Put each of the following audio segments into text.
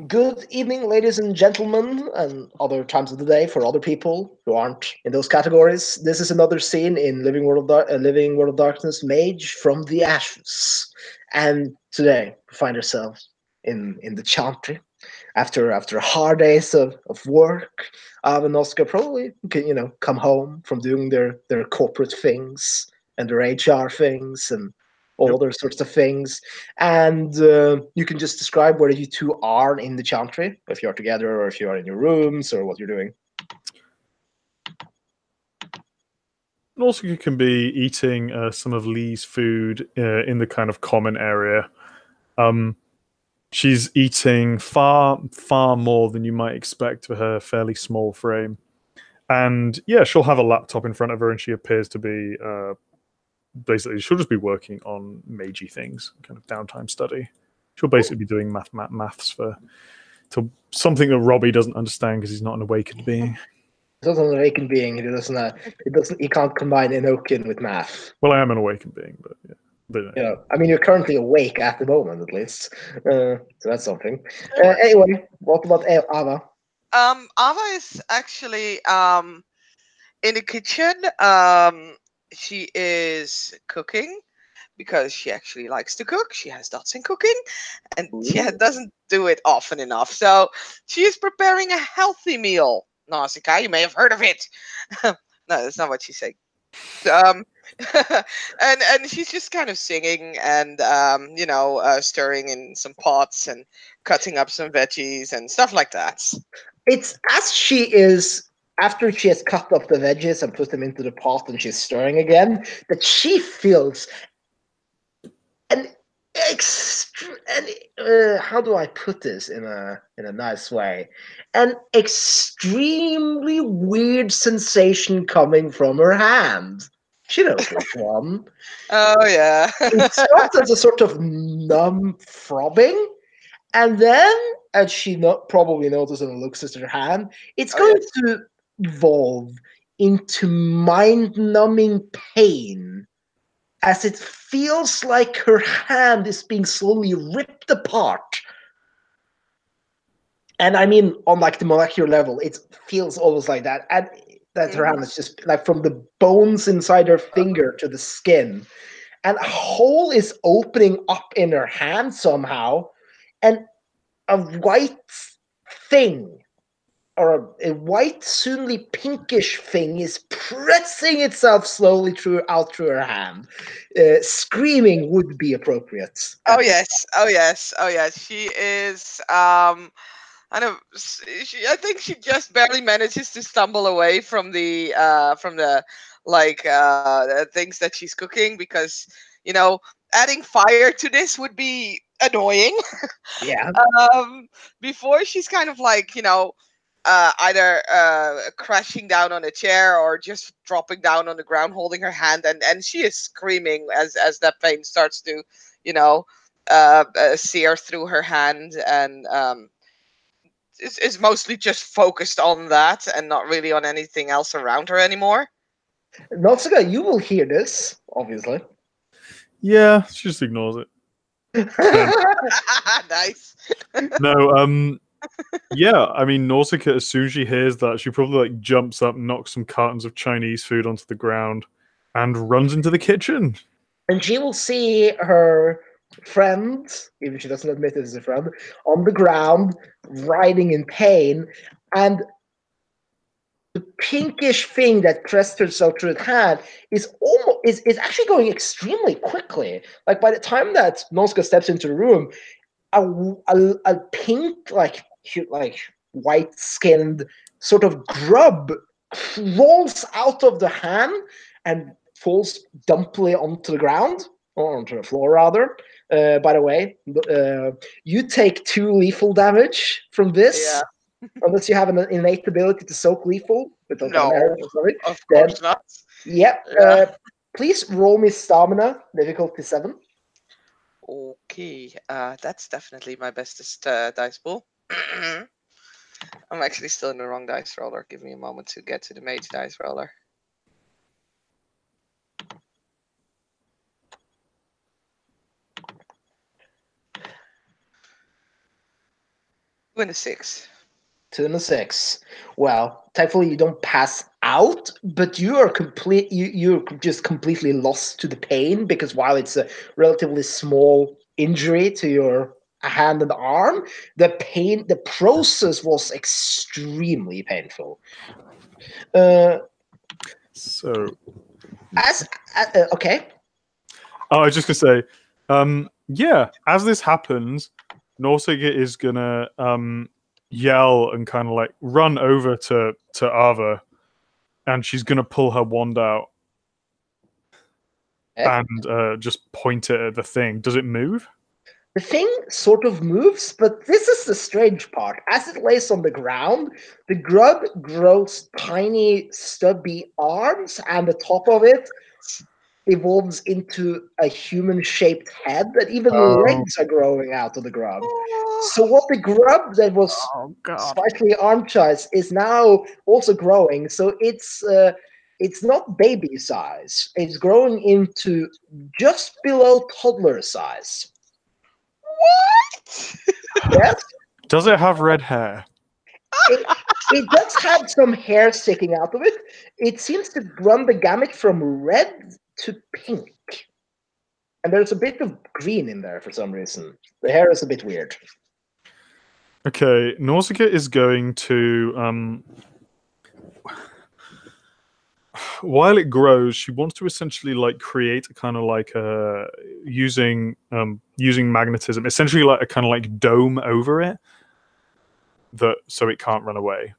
Good evening, ladies and gentlemen, and other times of the day for other people who aren't in those categories. This is another scene in Living World of Darkness, Mage from the Ashes, and today we find ourselves in the Chantry after hard days of work. And Oscar probably can come home from doing their corporate things and their HR things and all Yep. other sorts of things. And you can just describe where you two are in the chantry, if you're together or if you are in your rooms or what you're doing. Nausicaa can be eating some of Lee's food in the kind of common area. Um, she's eating far more than you might expect for her fairly small frame. And yeah, she'll have a laptop in front of her, and she appears to be basically she'll just be working on magey things, kind of downtime study. She'll basically be doing maths for to something that Robbie doesn't understand because he's not an awakened being. It's not an awakened being. He can't combine Enochian with math. Well, I am an awakened being, but yeah. I mean, you're currently awake at the moment, at least. So that's something. Anyway, what about Ava? Ava is actually in the kitchen. She is cooking because she actually likes to cook. She has dots in cooking, and she doesn't do it often enough. So she is preparing a healthy meal. Nausicaa, you may have heard of it. No, that's not what she's saying. Um, and she's just kind of singing and stirring in some pots and cutting up some veggies and stuff like that. It's as she is after she has cut up the veggies and put them into the pot and she's stirring again that she feels an how do I put this in a nice way? An extremely weird sensation coming from her hand. She knows which one. Oh yeah. It starts as a sort of numb throbbing, and then, as she probably notices and looks at her hand, it's Oh, going yes. to evolve into mind-numbing pain as it feels like her hand is being slowly ripped apart. And I mean, on like the molecular level, it feels almost like that. And that her hand is just like from the bones inside her finger to the skin. And a hole is opening up in her hand somehow. And a white thing, or a white, soonly pinkish thing, is pressing itself slowly out through her hand. Screaming would be appropriate. Oh yes. Oh yes. Oh yes. She is. I know. I think she just barely manages to stumble away from the things that she's cooking because you know adding fire to this would be annoying. Yeah. Before she's kind of either crashing down on a chair or just dropping down on the ground holding her hand, and she is screaming as that pain starts to you know sear through her hand, and is mostly just focused on that and not really on anything else around her anymore. Nausicaa, you will hear this, obviously. Yeah, she just ignores it. Nice. No, yeah, I mean, Nausicaa, as soon as she hears that, she probably like jumps up, knocks some cartons of Chinese food onto the ground, and runs into the kitchen. And she will see her friend, even she doesn't admit it as a friend, on the ground, writhing in pain, and the pinkish thing that pressed herself through the hand is actually going extremely quickly. Like by the time that Noska steps into the room, a pink like white skinned sort of grub crawls out of the hand and falls dumpily onto the ground, or onto the floor rather. By the way, you take 2 lethal damage from this. Yeah. Unless you have an innate ability to soak lethal, but No, of then course not. yep. Yeah. Please roll me stamina, difficulty 7. Okay. That's definitely my bestest dice pool. I'm actually still in the wrong dice roller. Give me a moment to get to the mage dice roller. 2 and a 6. 2 and a 6. Well, thankfully you don't pass out, but you are you're just completely lost to the pain, because while it's a relatively small injury to your hand and arm, the process was extremely painful. So, Okay. I was just gonna say, yeah. As this happens, Nausicaa is gonna yell and kind of like run over to Ava, and she's gonna pull her wand out and just point it at the thing. Does it move? The thing sort of moves, but this is the strange part. As it lays on the ground, the grub grows tiny, stubby arms, and the top of it evolves into a human-shaped head, and even legs are growing out of the grub. So what the grub that was slightly arm-sized is now also growing. So it's not baby size. It's growing into just below toddler size. What? Yes. Does it have red hair? It does have some hair sticking out of it. It seems to run the gamut from red to pink. And there's a bit of green in there for some reason. The hair is a bit weird. Okay, Nausicaa is going to while it grows, she wants to essentially like create a kind of like using magnetism, essentially like a kind of like dome over it, so it can't run away.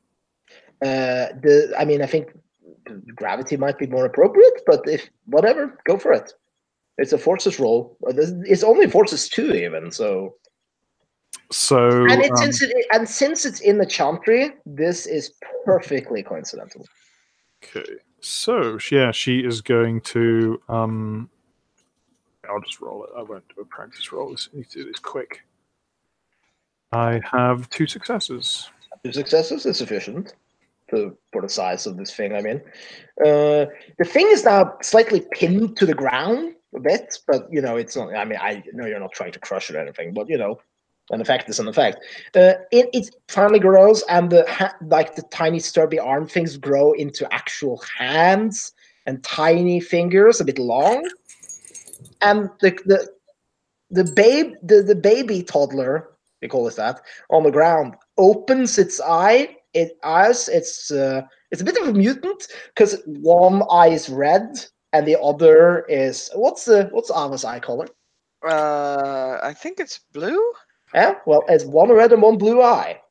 I think gravity might be more appropriate, but if whatever, go for it. It's a forces roll. It's only forces 2 even, so. So and since it's in the chantry, this is perfectly coincidental. Okay, so yeah, she is going to. I'll just roll it. I won't do a practice roll. I need to do this quick. I have 2 successes. 2 successes is sufficient for the size of this thing. I mean, the thing is now slightly pinned to the ground a bit, but it's not. I mean, I know you're not trying to crush it or anything, but an effect is an effect. It finally grows, and the tiny stubby arm things grow into actual hands and tiny fingers, a bit long. And the baby toddler, we call it that, on the ground opens its eye. It's a bit of a mutant because one eye is red and the other is what's Ava's eye color? I think it's blue. Yeah, well, it's one red and one blue eye.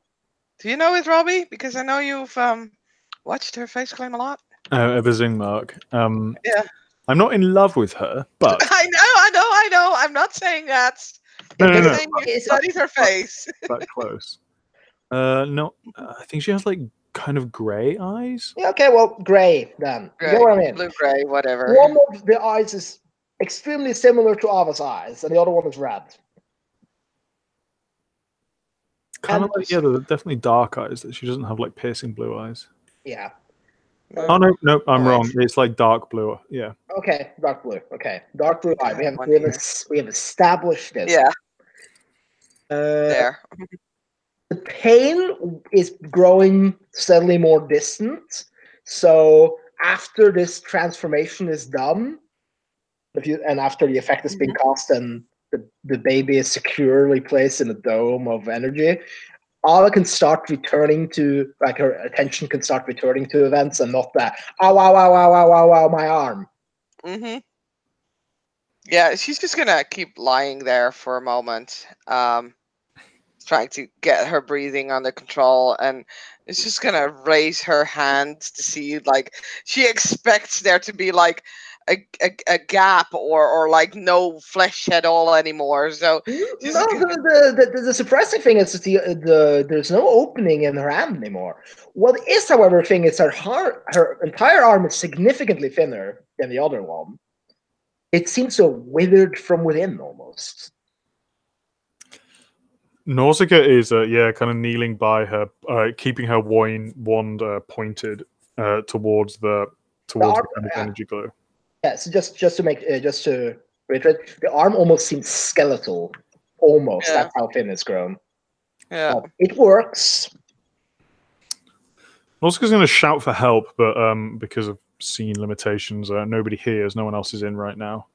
Do you know it, Robbie? Because I know you've watched her face claim a lot. The zing mark. Yeah. I'm not in love with her, but I know. I'm not saying that. No. Saying you studied her face. That close. No, I think she has like kind of grey eyes. Yeah, okay, well, grey then. Gray, you know what I mean? Blue, gray, whatever. One of the eyes is extremely similar to Ava's eyes, and the other one is red. Kind of like, yeah, they're definitely dark eyes. That she doesn't have like piercing blue eyes. Yeah. Oh no, I'm wrong. It's like dark blue. Yeah. Okay, dark blue. Okay, dark blue eye. We have established this. Yeah. There. The pain is growing steadily more distant. So after this transformation is done, and after the effect has been cast and the baby is securely placed in a dome of energy, Ala can start returning to, like, her attention can start returning to events and not that, ow, my arm. Mm-hmm. Yeah, she's just going to keep lying there for a moment, trying to get her breathing under control, and it's just going to raise her hand to see, like, she expects there to be, like, a gap or like no flesh at all anymore. So the surprising thing is there's no opening in her hand anymore. What is, however, thing is her entire arm is significantly thinner than the other one. It seems so withered from within almost. Nausicaa is kind of kneeling by her, keeping her wand pointed towards the energy glow. Yeah, so just to reiterate, the arm almost seems skeletal. Almost. Yeah. That's how thin it's grown. Yeah. It works. Oscar's going to shout for help, but because of scene limitations, nobody hears. No one else is in right now.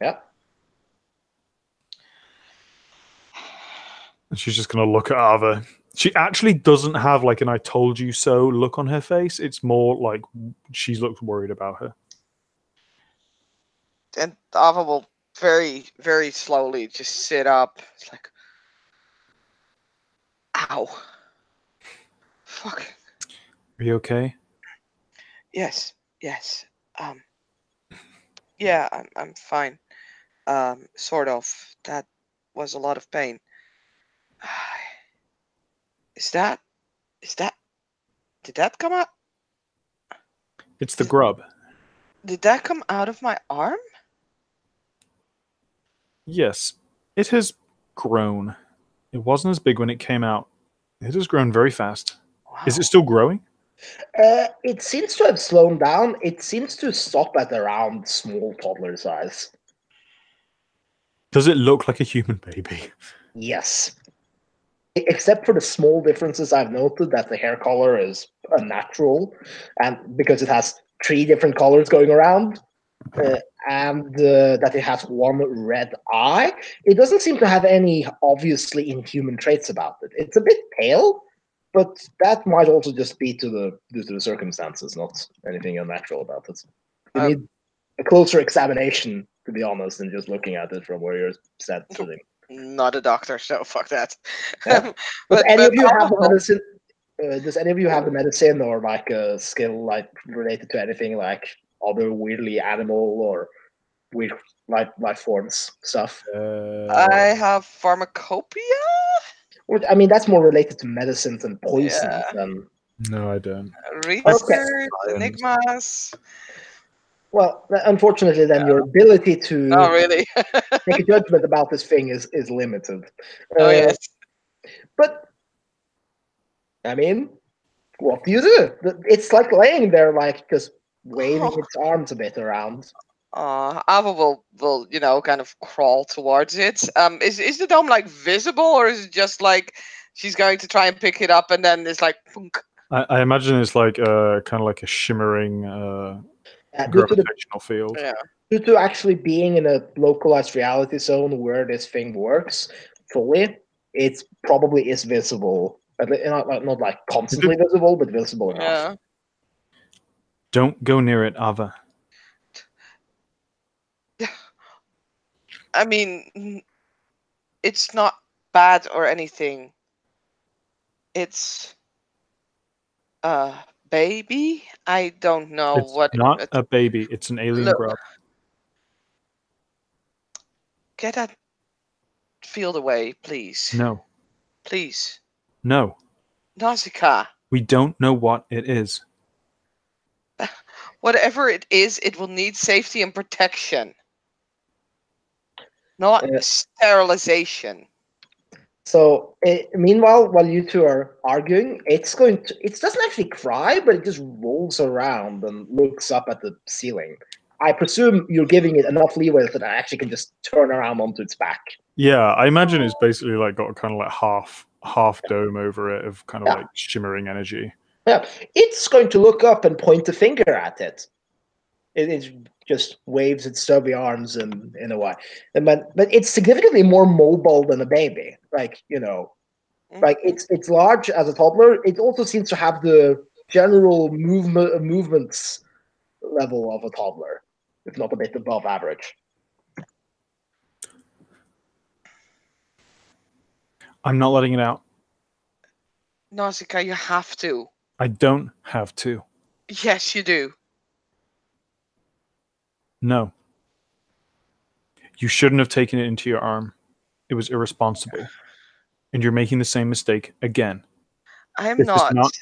Yeah. And she's just going to look at Ava. She actually doesn't have like an "I told you so" look on her face. It's more like she looks worried about her. And Ava will very, very slowly just sit up. It's like, ow. Fuck. Are you okay? Yes. Yes. Yeah, I'm fine. Sort of. That was a lot of pain. Is that did that come out? It's the grub. Did that come out of my arm? Yes, it has grown. It wasn't as big when it came out. It has grown very fast. Wow. Is it still growing? It seems to have slowed down. It seems to stop at around small toddler size. Does it look like a human baby? Yes. Except for the small differences I've noted that the hair color is unnatural, and because it has 3 different colors going around, and that it has one red eye, it doesn't seem to have any obviously inhuman traits about it. It's a bit pale, but that might also just be due to the circumstances, not anything unnatural about it. You need a closer examination, to be honest, than just looking at it from where you're sitting. Not a doctor, so fuck that. Yeah. Does any of you have the medicine? Does any of you have the medicine or like a skill like related to anything like other weirdly animal or weird life forms stuff? I have pharmacopoeia. I mean, that's more related to medicines and poisons Yeah. than. No, I don't. Research, Science. enigmas. Well, unfortunately, then your ability to Oh, really? make a judgment about this thing is limited. Oh, yes. But I mean, what do you do? It's like laying there, like just waving its arms a bit around. Ava will kind of crawl towards it. Is the dome like visible, or is it just like she's going to try and pick it up and then it's like punk? I imagine it's like kind of like a shimmering gravitational field. Yeah. Due to actually being in a localized reality zone where this thing works fully, it probably is visible. Not like constantly visible, but visible enough. Yeah. Don't go near it, Ava. I mean, it's not bad or anything. It's baby. I don't know It's what. not a baby. It's an alien Look, grub. get that field away, please. No. Please. No. Nausicaa. We don't know what it is. Whatever it is, it will need safety and protection. Not sterilization. So, meanwhile, while you two are arguing, it doesn't actually cry, but it just rolls around and looks up at the ceiling. I presume you're giving it enough leeway that it actually can just turn around onto its back. Yeah, I imagine it's basically like got kind of like half dome over it of kind of like shimmering energy. Yeah, it's going to look up and point a finger at it. It just waves its stubby arms in a way, but it's significantly more mobile than a baby. Like like it's large as a toddler. It also seems to have the general movements level of a toddler, if not a bit above average. I'm not letting it out. Nausicaa, you have to. I don't have to. Yes, you do. No. You shouldn't have taken it into your arm. It was irresponsible. And you're making the same mistake again. I'm This not.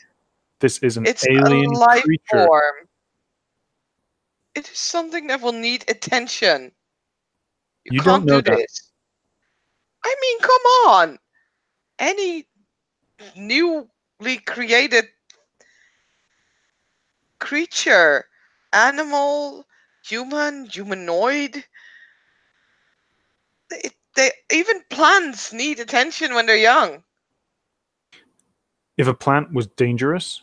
This is an It's alien a life creature. form. It is something that will need attention. You can't don't know do that. this. I mean, come on. Any newly created creature, animal, human, humanoid, Even plants need attention when they're young. If a plant was dangerous,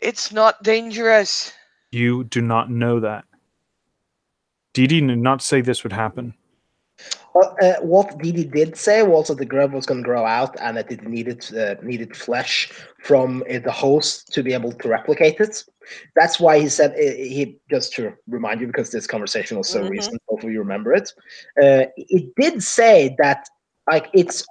It's not dangerous. you do not know that. Dee Dee did not say this would happen. Well, what Didi did say was that the grub was going to grow out and that it needed flesh from the host to be able to replicate it. That's why he said he just to remind you because this conversation was so recent. Hopefully you remember it. It did say that like it's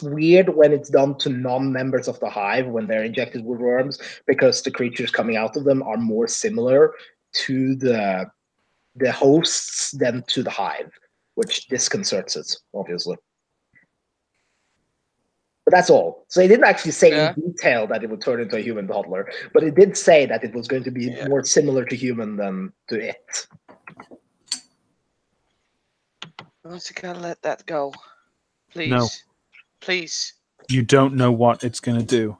weird when it's done to non-members of the hive when they're injected with worms because the creatures coming out of them are more similar to the hosts than to the hive, which disconcerts it, obviously. But that's all. So it didn't actually say in detail that it would turn into a human toddler, but it did say that it was going to be more similar to human than to it. Unless you can't let that go. Please. No. Please. You don't know what it's going to do.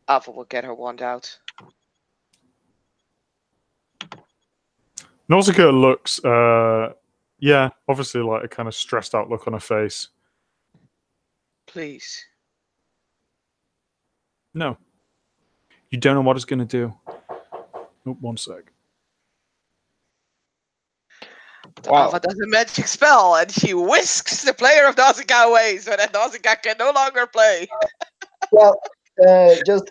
Alpha will get her wand out. Nausicaa looks, obviously like a kind of stressed out look on her face. Please. No. You don't know what it's going to do. Oh, one sec. Alpha does a magic spell and she whisks the player of Nausicaa away so that Nausicaa can no longer play. Well, just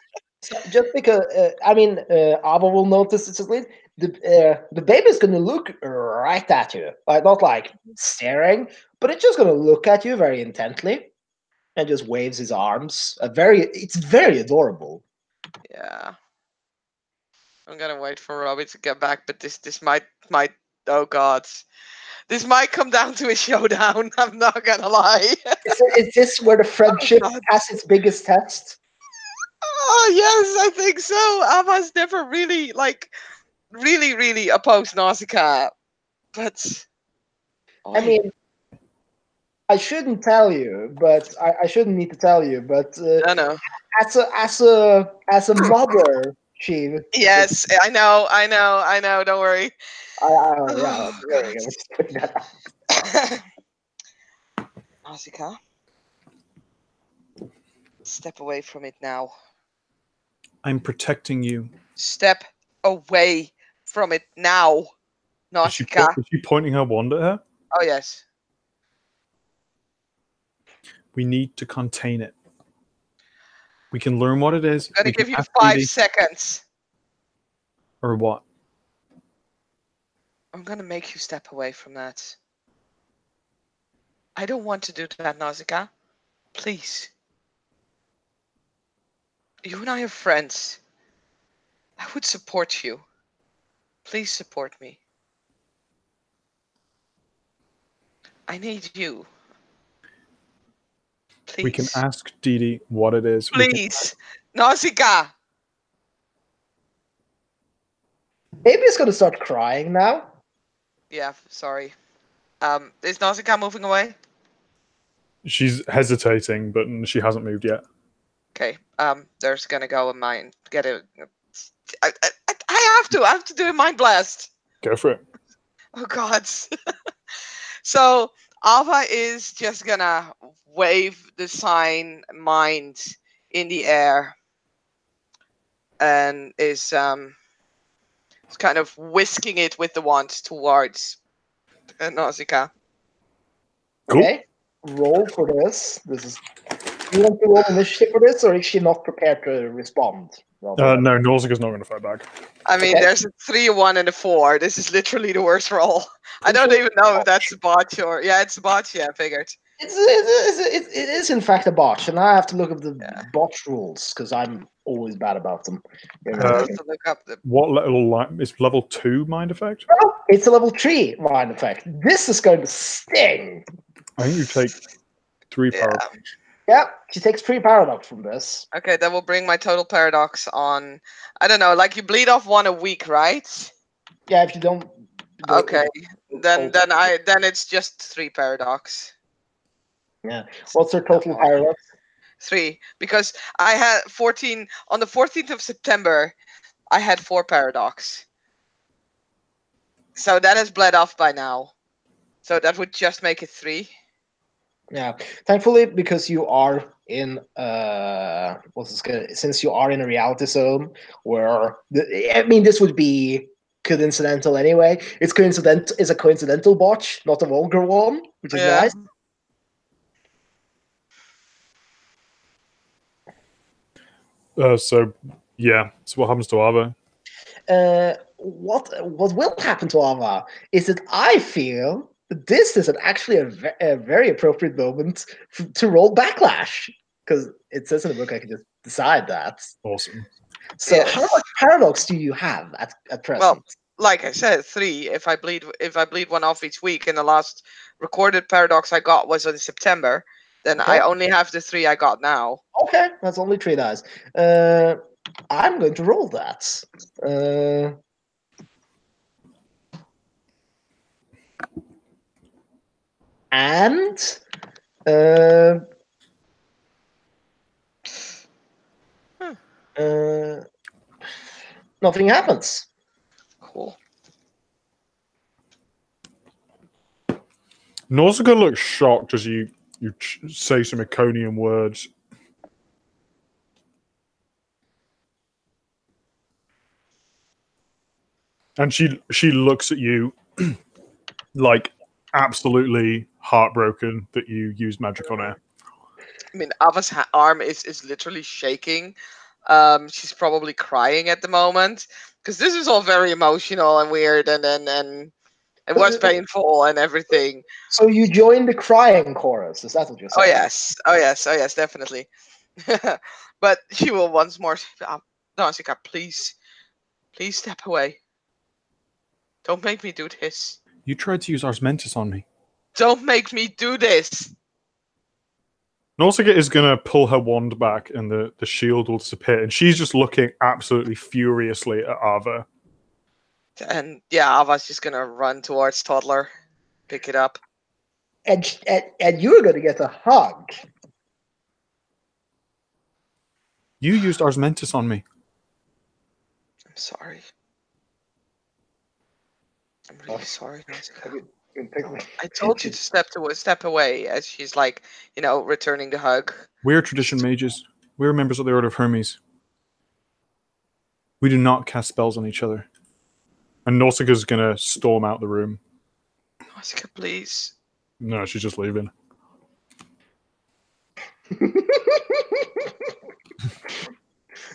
because Abba will notice it's at least the baby's going to look right at you, like not like staring, but it's just going to look at you very intently, and just waves his arms. It's very adorable. Yeah, I'm gonna wait for Robbie to get back, but this might oh god, this might come down to a showdown. I'm not gonna lie. Is this where the friendship has its biggest test? Oh yes, I think so. Ava's never really really opposed Nausicaa, but I mean, I shouldn't tell you, but I shouldn't need to tell you, but I know. As a mother, she. Yes, I know. Don't worry. Nausicaa, step away from it now. I'm protecting you. Step away from it now, Nausicaa. Is she pointing her wand at her? Oh yes. We need to contain it. We can learn what it is. I'm gonna give you 5 seconds. Or what? I'm gonna make you step away from that. I don't want to do that, Nausicaa. Please. You and I are friends. I would support you. Please support me. I need you. Please. We can ask Dee Dee what it is. Please. Nausicaa. Baby's gonna start crying now. Yeah, sorry. Is Nausicaa moving away? She's hesitating, but she hasn't moved yet. Okay. There's gonna go a mind. Get it. I have to do a mind blast. Go for it. Oh God. So Alpha is just gonna wave the sign mind in the air, and is kind of whisking it with the wand towards Nausicaa. Cool. Okay, roll for this. You want to roll initiative for this, or is she not prepared to respond? No, Nausicaa's not going to fight back. I mean, there's a 3, a 1, and a 4. This is literally the worst roll. I don't even know if that's a botch or it's a botch. Yeah, I figured. It is in fact a botch, and I have to look up the botch rules because I'm always bad about them. I have to look up the. What level is level 2 mind effect? Oh, it's a level 3 mind effect. This is going to sting. I think you take 3 paradox. Yeah, she takes 3 paradox from this. Okay, that will bring my total paradox on. I don't know, like you bleed off 1 a week, right? Yeah, if you don't. Okay, then it's just 3 paradox. Yeah. What's her total paradox? 3, because I had 14 on the 14th of September. I had 4 paradox. So that has bled off by now. So that would just make it 3. Yeah, thankfully, because you are in since you are in a reality zone where I mean, this would be coincidental anyway. It's a coincidental botch, not a vulgar one, which is Yeah. nice. So yeah. So what happens to Ava? What will happen to Ava is that I feel that this is actually a very appropriate moment to roll backlash, because it says in the book I can just decide that. Awesome. So how much paradox do you have at present? Well, like I said, 3. If I bleed 1 off each week, and the last recorded paradox I got was in September, then Okay. I only have the 3 I got now. Okay, that's only 3 dice. I'm going to roll that. And nothing happens. Cool. Nausicaa looks shocked as you say some Iconian words. And she looks at you like absolutely heartbroken that you used magic on her. I mean, Ava's arm is literally shaking. She's probably crying at the moment because this is all very emotional and weird, and it was painful and everything. So you join the crying chorus. Is that what you're saying? Oh yes, oh yes, oh yes, definitely. But she will once more say, Nausicaa, please step away. Don't make me do this. You tried to use Ars Mentis on me. Don't make me do this. Nausicaa is going to pull her wand back and the shield will disappear. And she's just looking absolutely furiously at Ava. And yeah, Ava's just going to run towards Toddler, pick it up. And you're going to get a hug. You used Ars Mentis on me. I'm sorry. I'm really sorry, Nausicaa. I told you to step away as she's like, returning the hug. We're tradition mages. We're members of the Order of Hermes. We do not cast spells on each other. And Nausicaa's gonna storm out the room. Nausicaa, please. No, she's just leaving.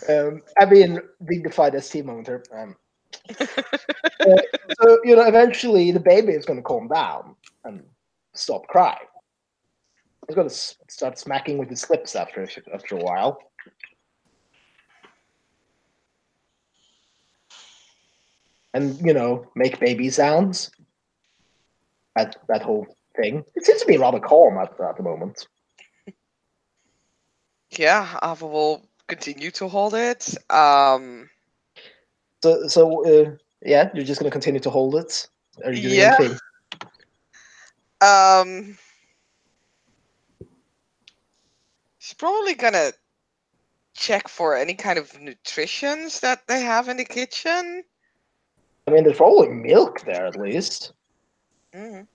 I mean, dignified as team momenter. So eventually the baby is going to calm down and stop crying. He's going to start smacking with his lips after a while. And make baby sounds. That whole thing. It seems to be rather calm at the moment. Yeah, Ava will continue to hold it. So yeah, you're just going to continue to hold it. Are you doing anything? She's probably gonna check for any kind of nutritions that they have in the kitchen. I mean, there's probably milk there at least. Mm.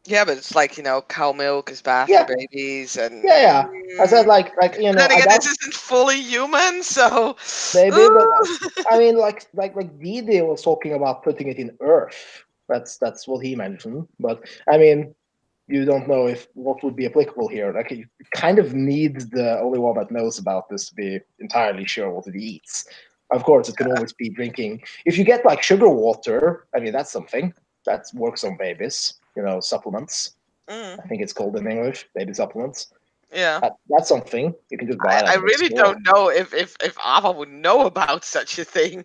Yeah, but it's like cow milk is bad for babies, and yeah. I said like Then again, this isn't fully human, so maybe. But I mean, like Didi was talking about putting it in earth. That's what he mentioned. But I mean, you don't know what would be applicable here. Like you kind of need the only one that knows about this to be entirely sure what it eats. Of course, it can always be drinking. If you get like sugar water, I mean that's something that works on babies. Supplements. I think it's called in English, baby supplements. Yeah, that's something you can just buy. I really don't know if Ava would know about such a thing.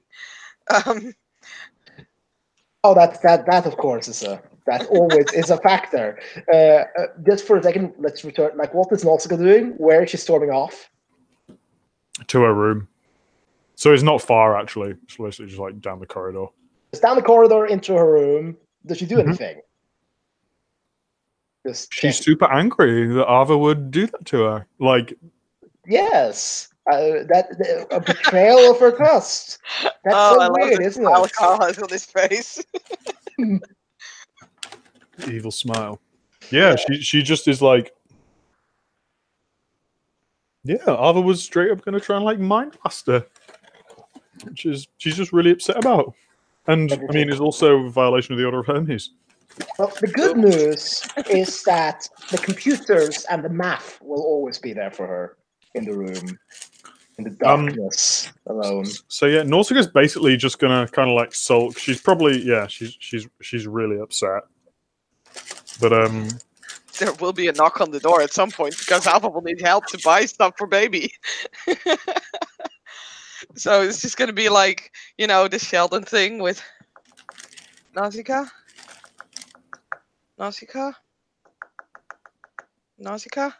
Oh, that of course is that always is a factor. Just for a second, let's return. Like, what is Nausicaa doing? Where is she storming off? To her room. So it's not far actually. It's literally just like down the corridor. It's down the corridor into her room. Does she do anything? She's super angry that Ava would do that to her. Like, yes. A betrayal of her trust. That's I so love weird, the isn't smile it? Carl has on his face. Evil smile. Yeah, she just is like, yeah, Ava was straight up going to try and like mind blast her, which is she's just really upset about. And I mean, it's also a violation of the Order of Hermes. Well, the good news is that the computers and the math will always be there for her in the room, in the darkness, alone. So yeah, Nausicaa's basically just gonna kind of like sulk. She's probably she's really upset. But There will be a knock on the door at some point because Alpha will need help to buy stuff for baby. So it's just gonna be like, you know, the Sheldon thing with Nausicaa. Nausicaa? Nausicaa?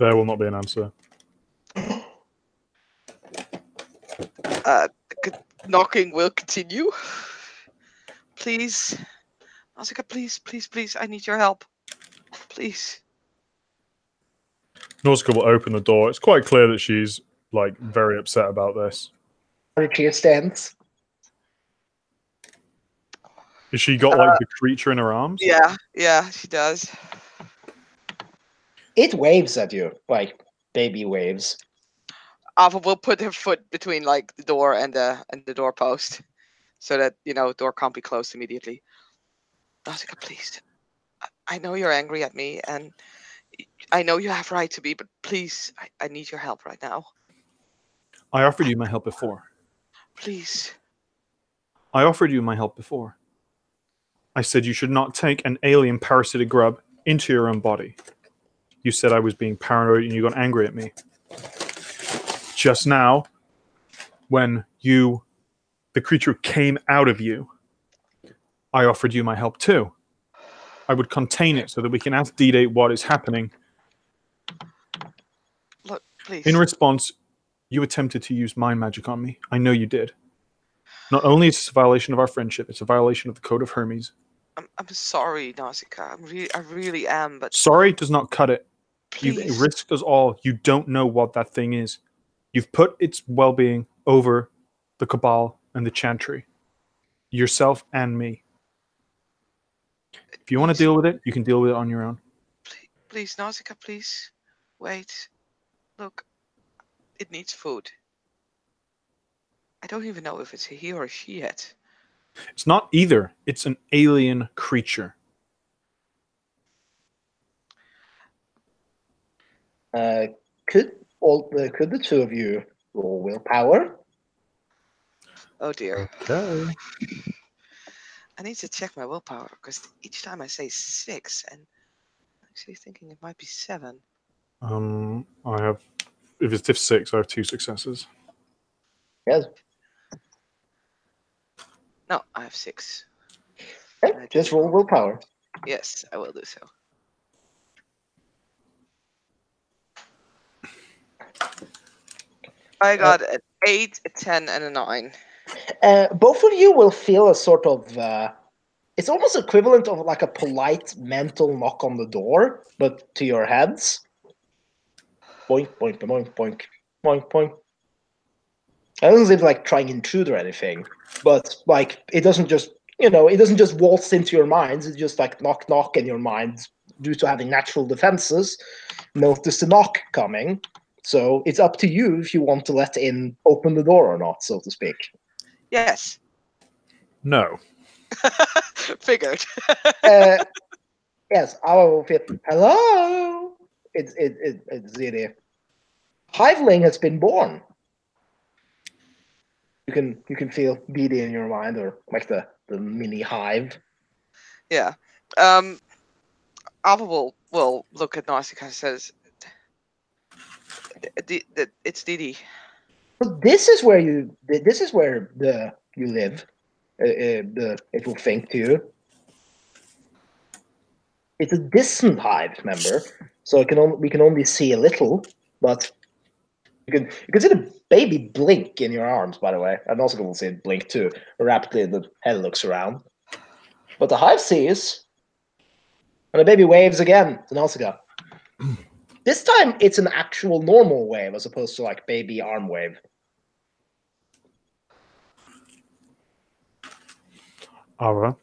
there will not be an answer. Knocking will continue. Please. Nausicaa, please, please, please. I need your help. Please. Nausicaa will open the door. It's quite clear that she's like very upset about this. She stands. Has she got like the creature in her arms? Yeah, she does. It waves at you, like baby waves. Ava will put her foot between like the door and the doorpost, so that door can't be closed immediately. Nausicaa, please. I know you're angry at me, and I know you have right to be, but please, I need your help right now. I offered you my help before. Please. I offered you my help before. I said you should not take an alien parasitic grub into your own body. You said I was being paranoid and you got angry at me. Just now, when the creature came out of you, I offered you my help too. I would contain it so that we can ask D-Day what is happening. Look, please. In response, you attempted to use mind magic on me. I know you did. Not only is this a violation of our friendship, it's a violation of the Code of Hermes. I'm sorry, Nausicaa. I really am, but sorry does not cut it. please. You've risked us all. You don't know what that thing is. You've put its well-being over the Cabal and the Chantry. Yourself and me. If you want to deal with it, you can deal with it on your own. Please, Nausicaa, please. Wait. Look. It needs food. I don't even know if it's a he or a she yet. It's not either. It's an alien creature. Could the two of you roll willpower? Oh dear. Okay. I need to check my willpower because each time I say 6, and I'm actually thinking it might be 7. I have, if it's diff 6, I have 2 successes. Yes. No, I have 6. Okay, just roll willpower. Yes, I will do so. I got an 8, a 10, and a 9. Both of you will feel a sort of it's almost equivalent of like a polite mental knock on the door, but to your heads. Boink, boink, boink, boink, boink, boink. It doesn't seem like trying to intrude or anything, but like it doesn't just it doesn't just waltz into your minds. It's just like knock, knock, and your minds, due to having natural defenses, notice the knock coming. So it's up to you if you want to let in open the door or not, so to speak. Yes. No. Figured. Yes, I will feel. Hello. It's really. Hiveling has been born. You can feel BD in your mind, or like the mini hive. Yeah. Alva will look at Nausicaa and says, "It's Didi." So this is where you live. It will think to you. It's a distant hive, remember? So we can only see a little, but you can see the baby blink in your arms, by the way. And also can see it blink too. Rapidly the head looks around. But the hive sees And the baby waves again to Nausicaa. This time, it's an actual normal wave as opposed to like baby arm wave. Ava,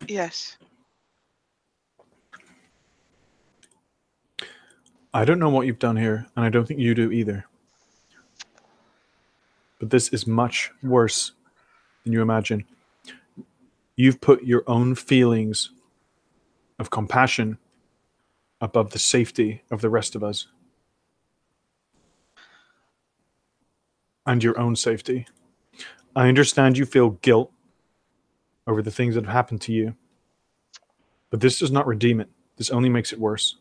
Yes. I don't know what you've done here, and I don't think you do either. But this is much worse than you imagine. You've put your own feelings of compassion above the safety of the rest of us. And your own safety. I understand you feel guilt over the things that have happened to you. But this does not redeem it. This only makes it worse.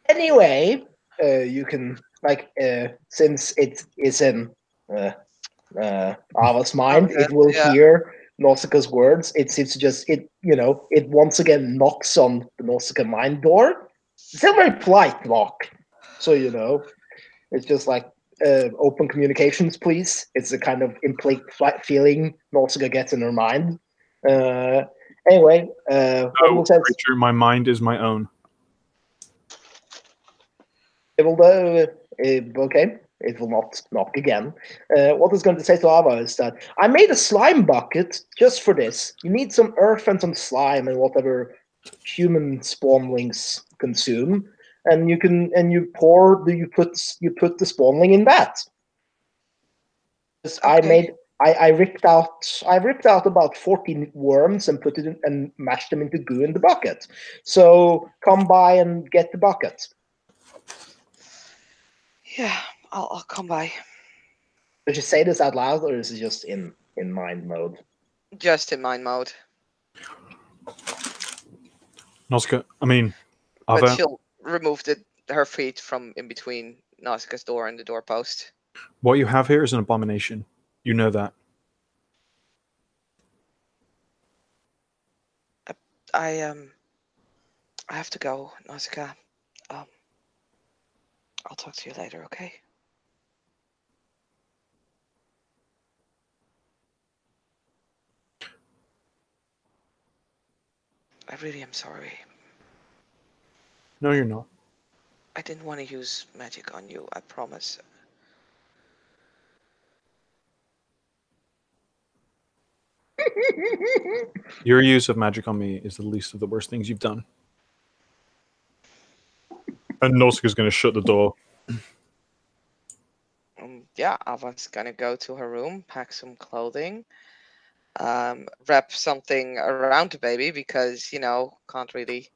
Anyway, you can, like, since it is in Ava's mind, it will hear Nausicaa's words. It seems to just, it once again knocks on the Nausicaa mind door. It's a very polite knock. So, it's just like, open communications, please. It's a kind of implied feeling Nausicaa gets in her mind. Anyway, no, creature, my mind is my own. Okay, it will not knock again. What it's going to say to Ava is that I made a slime bucket just for this. You need some earth and some slime and whatever human spawnlings consume, and you put the spawnling in that. Okay. I ripped out about 14 worms and put it in, and mashed them into goo in the bucket. So come by and get the bucket. Yeah, I'll come by. Did you say this out loud, or is it just in mind mode? Just in mind mode. Nausicaa, I mean, Ava. But she'll remove her feet from in between Nausicaa's door and the doorpost. What you have here is an abomination. You know that. I have to go, Nausicaa. I'll talk to you later, okay? I really am sorry. No, you're not. I didn't want to use magic on you, I promise. Your use of magic on me is the least of the worst things you've done. And Nausicaa's going to shut the door. Yeah, Ava's going to go to her room, pack some clothing, wrap something around the baby because, can't really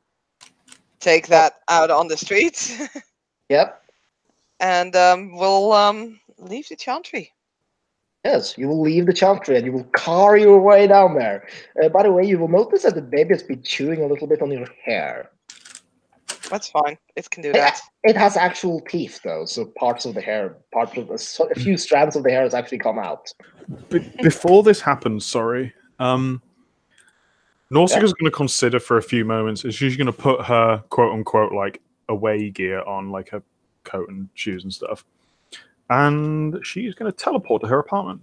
take that out on the streets. Yep. And we'll leave the chantry. Yes, you will leave the chantry and you will car your way down there. By the way, you will notice that the baby has been chewing a little bit on your hair. That's fine. It can do that. It has actual teeth, though, so parts of the hair, a few strands of the hair has actually come out. Before this happens, sorry, Nausicaa's going to consider for a few moments, and she's going to put her quote-unquote, like, away gear on, like her coat and shoes and stuff. And she's going to teleport to her apartment.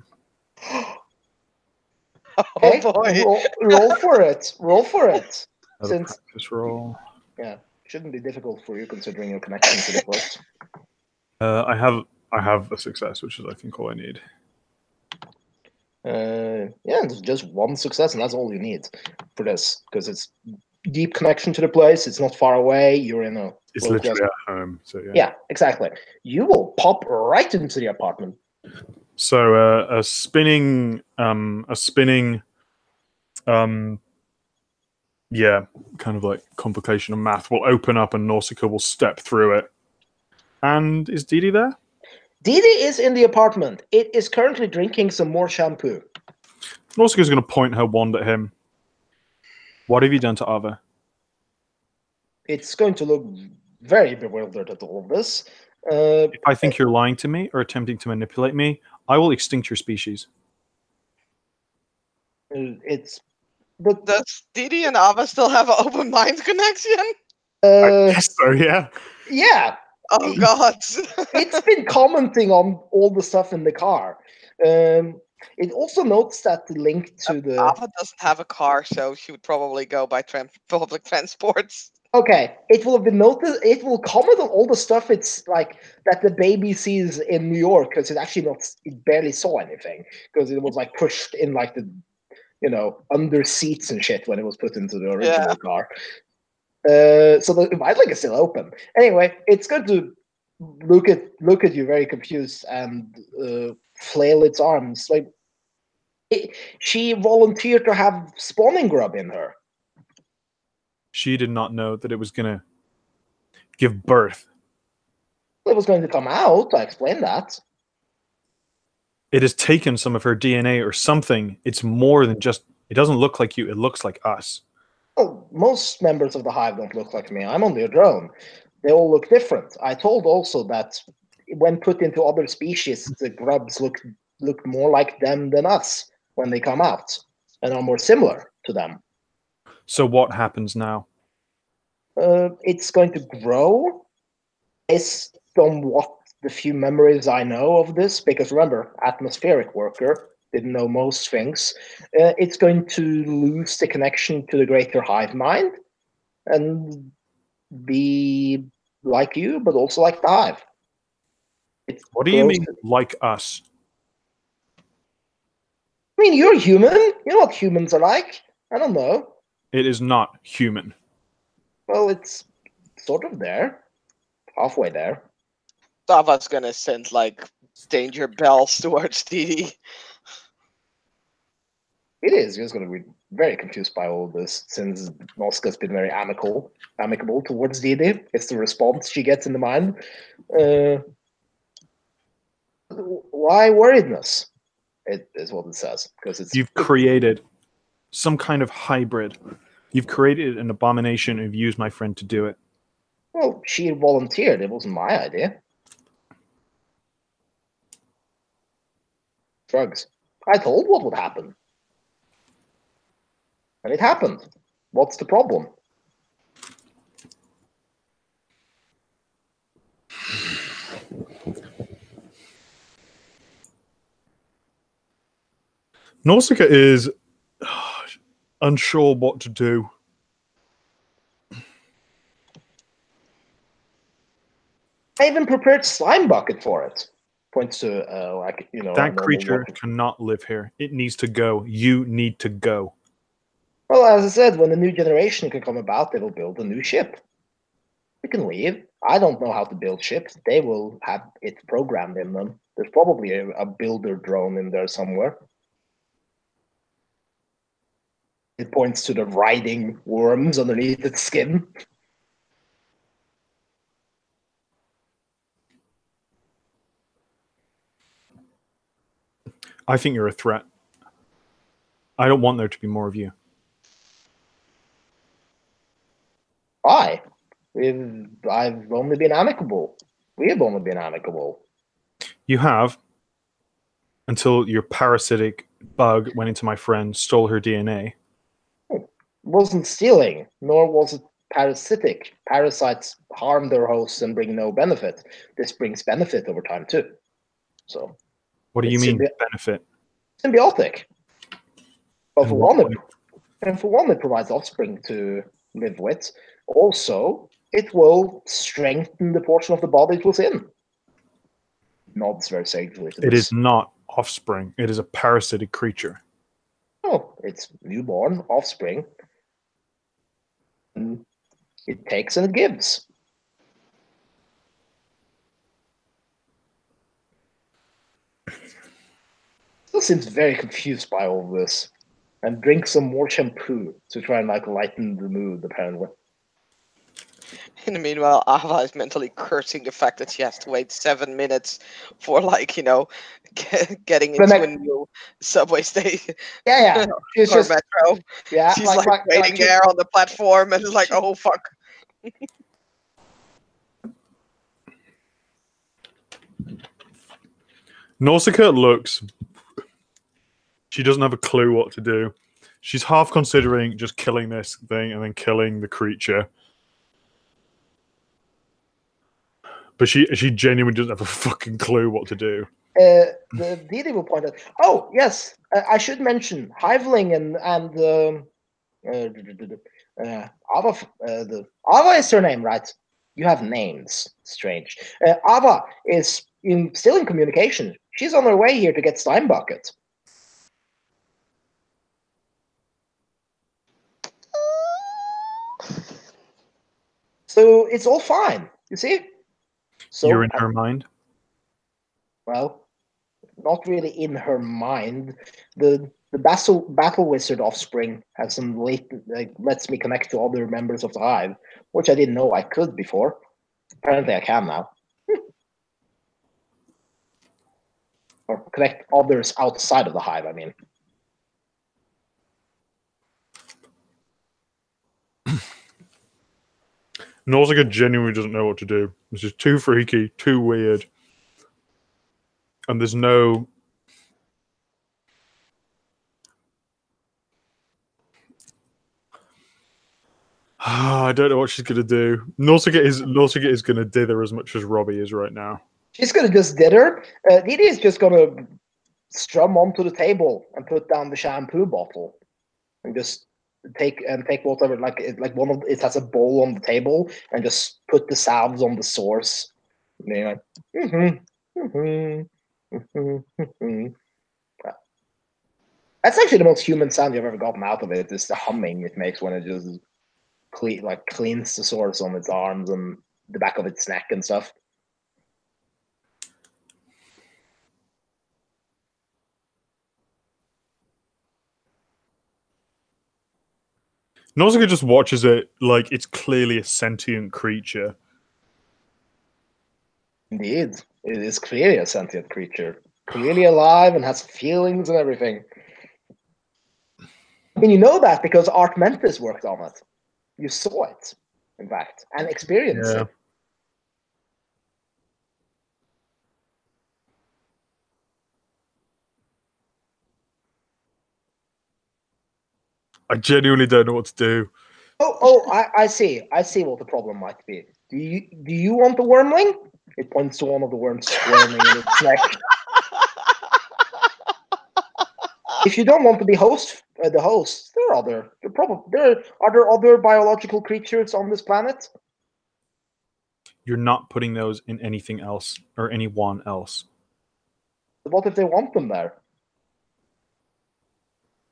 Okay, boy. Roll for it. Roll for it. Since practice roll. Yeah. Shouldn't be difficult for you considering your connection to the place. I have a success, which is I think all I need. Yeah, it's just one success, and that's all you need for this, because it's deep connection to the place. It's not far away. You're in a. It's literally at home. So yeah. Yeah, exactly. You will pop right into the apartment. So a spinning, yeah, kind of like complication of math will open up and Nausicaa will step through it. And is Didi there? Didi is in the apartment. It is currently drinking some more shampoo. Nausicaa's going to point her wand at him. What have you done to Ava? It's going to look very bewildered at all of this. If I think you're lying to me or attempting to manipulate me, I will extinct your species. But does Didi and Ava still have an open mind connection? I guess so, yeah. Yeah. Oh God. It's been commenting on all the stuff in the car. It also notes that the link to the... Ava doesn't have a car, so she would probably go by public transports. Okay, it will have been noticed. It will comment on all the stuff it's like that the baby sees in New York, because it barely saw anything, because it was like pushed in like the under seats and shit when it was put into the original car. So the mind link is still open. Anyway, it's going to look at you very confused and flail its arms. Like she volunteered to have spawning grub in her. She did not know that it was going to give birth. It was going to come out. I explained that. It has taken some of her DNA or something. It's more than just... It doesn't look like you. It looks like us. Well, most members of the hive don't look like me. I'm only a drone. They all look different. I told also that when put into other species, the grubs look more like them than us when they come out, and are more similar to them. So what happens now? It's going to grow based on what the few memories I know of this, because remember, atmospheric worker, didn't know most things. It's going to lose the connection to the greater hive mind and be like you, but also like the hive. What do you mean, like us? I mean, you're human. You know what humans are like. I don't know. It is not human. Well, it's sort of there. Halfway there. Ava's gonna send like danger bells towards Didi. It is. You're going to be very confused by all this, since Noska's been very amicable towards Didi. It's the response she gets in the mind. Why worriedness? It is what it says, because You've created some kind of hybrid. You've created an abomination and you've used my friend to do it. Well, she volunteered. It wasn't my idea. Drugs. I told what would happen. And it happened. What's the problem? Nausicaa is unsure what to do. I even prepared slime bucket for it. Points to that creature cannot live here. It needs to go. You need to go. Well, as I said, when the new generation can come about, they will build a new ship. We can leave. I don't know how to build ships. They will have it programmed in them. There's probably a builder drone in there somewhere. It points to the riding worms underneath its skin. I think you're a threat. I don't want there to be more of you. Why? I've only been amicable. We have only been amicable. You have, until your parasitic bug went into my friend, stole her DNA. It wasn't stealing, nor was it parasitic. Parasites harm their hosts and bring no benefit. This brings benefit over time too. So, what do you mean benefit? Symbiotic. But for one, it provides offspring to live with. Also, it will strengthen the portion of the body it was in. Nods very sagely to this. It is not offspring. It is a parasitic creature. Oh, it's newborn offspring. And it takes and it gives. Still seems very confused by all this. And drink some more shampoo to try and lighten the mood, apparently. In the meanwhile, Ava is mentally cursing the fact that she has to wait 7 minutes for, getting into a new subway station. Yeah. She's or metro. Yeah. She's waiting there on the platform and oh fuck. Nausicaa looks... She doesn't have a clue what to do. She's half considering just killing this thing and then killing the creature. But she genuinely doesn't have a fucking clue what to do. the deity will point out. Oh yes, I should mention Hiveling and Ava. The Ava is her name, right? You have names. Strange. Ava is still in communication. She's on her way here to get Steinbucket. So it's all fine. You see? So You're in her mind. well, not really in her mind. The battle wizard offspring has some lets me connect to other members of the hive, which I didn't know I could before. Apparently, I can now. Or connect others outside of the hive. I mean. Nausicaa genuinely doesn't know what to do. This is too freaky, too weird. And there's no... I don't know what she's going to do. Nausicaa is going to dither as much as Robbie is right now. She's going to just dither. Didi is just going to strum onto the table and put down the shampoo bottle and just take whatever, like one of it has a bowl on the table and just put the salves on the sores. You know, that's actually the most human sound you've ever gotten out of it. Is the humming it makes when it just cleans the sores on its arms and the back of its neck and stuff. Nausicaa just watches it like it's clearly a sentient creature. Indeed, it is clearly a sentient creature, clearly alive and has feelings and everything. I mean, you know that because Art Mentis worked on it. You saw it, in fact, and experienced it. I genuinely don't know what to do. I see. I see what the problem might be. Do you want the wormling? It points to one of the worms squirming in its neck. If you don't want to be the host, are there other biological creatures on this planet? You're not putting those in anything else or anyone else. What if they want them there?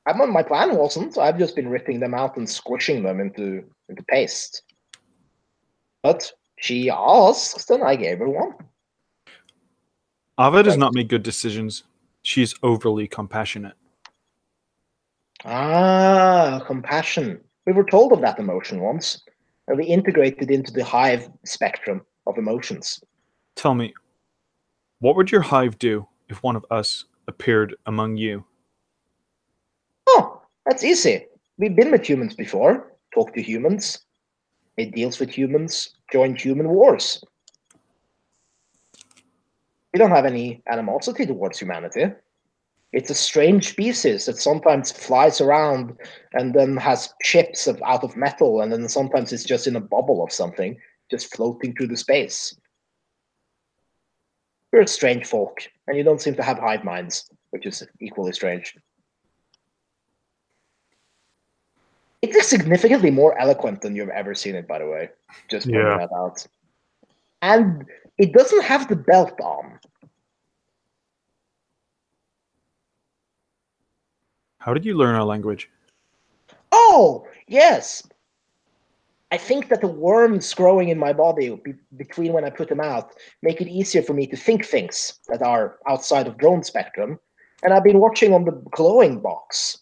My plan wasn't. I've just been ripping them out and squishing them into paste. But she asked, and I gave her one. Ava does not make good decisions. She is overly compassionate. Ah, compassion. We were told of that emotion once, and we integrated into the hive spectrum of emotions. Tell me, what would your hive do if one of us appeared among you? Oh, that's easy. We've been with humans before, talked to humans, made deals with humans, joined human wars. We don't have any animosity towards humanity. It's a strange species that sometimes flies around and then has ships out of metal, and then sometimes it's just in a bubble of something, just floating through the space. You're a strange folk, and you don't seem to have hive minds, which is equally strange. It is significantly more eloquent than you've ever seen it, by the way. Just pointing that out. And it doesn't have the belt on. How did you learn our language? Oh, yes. I think that the worms growing in my body between when I put them out make it easier for me to think things that are outside of drone spectrum. And I've been watching on the glowing box.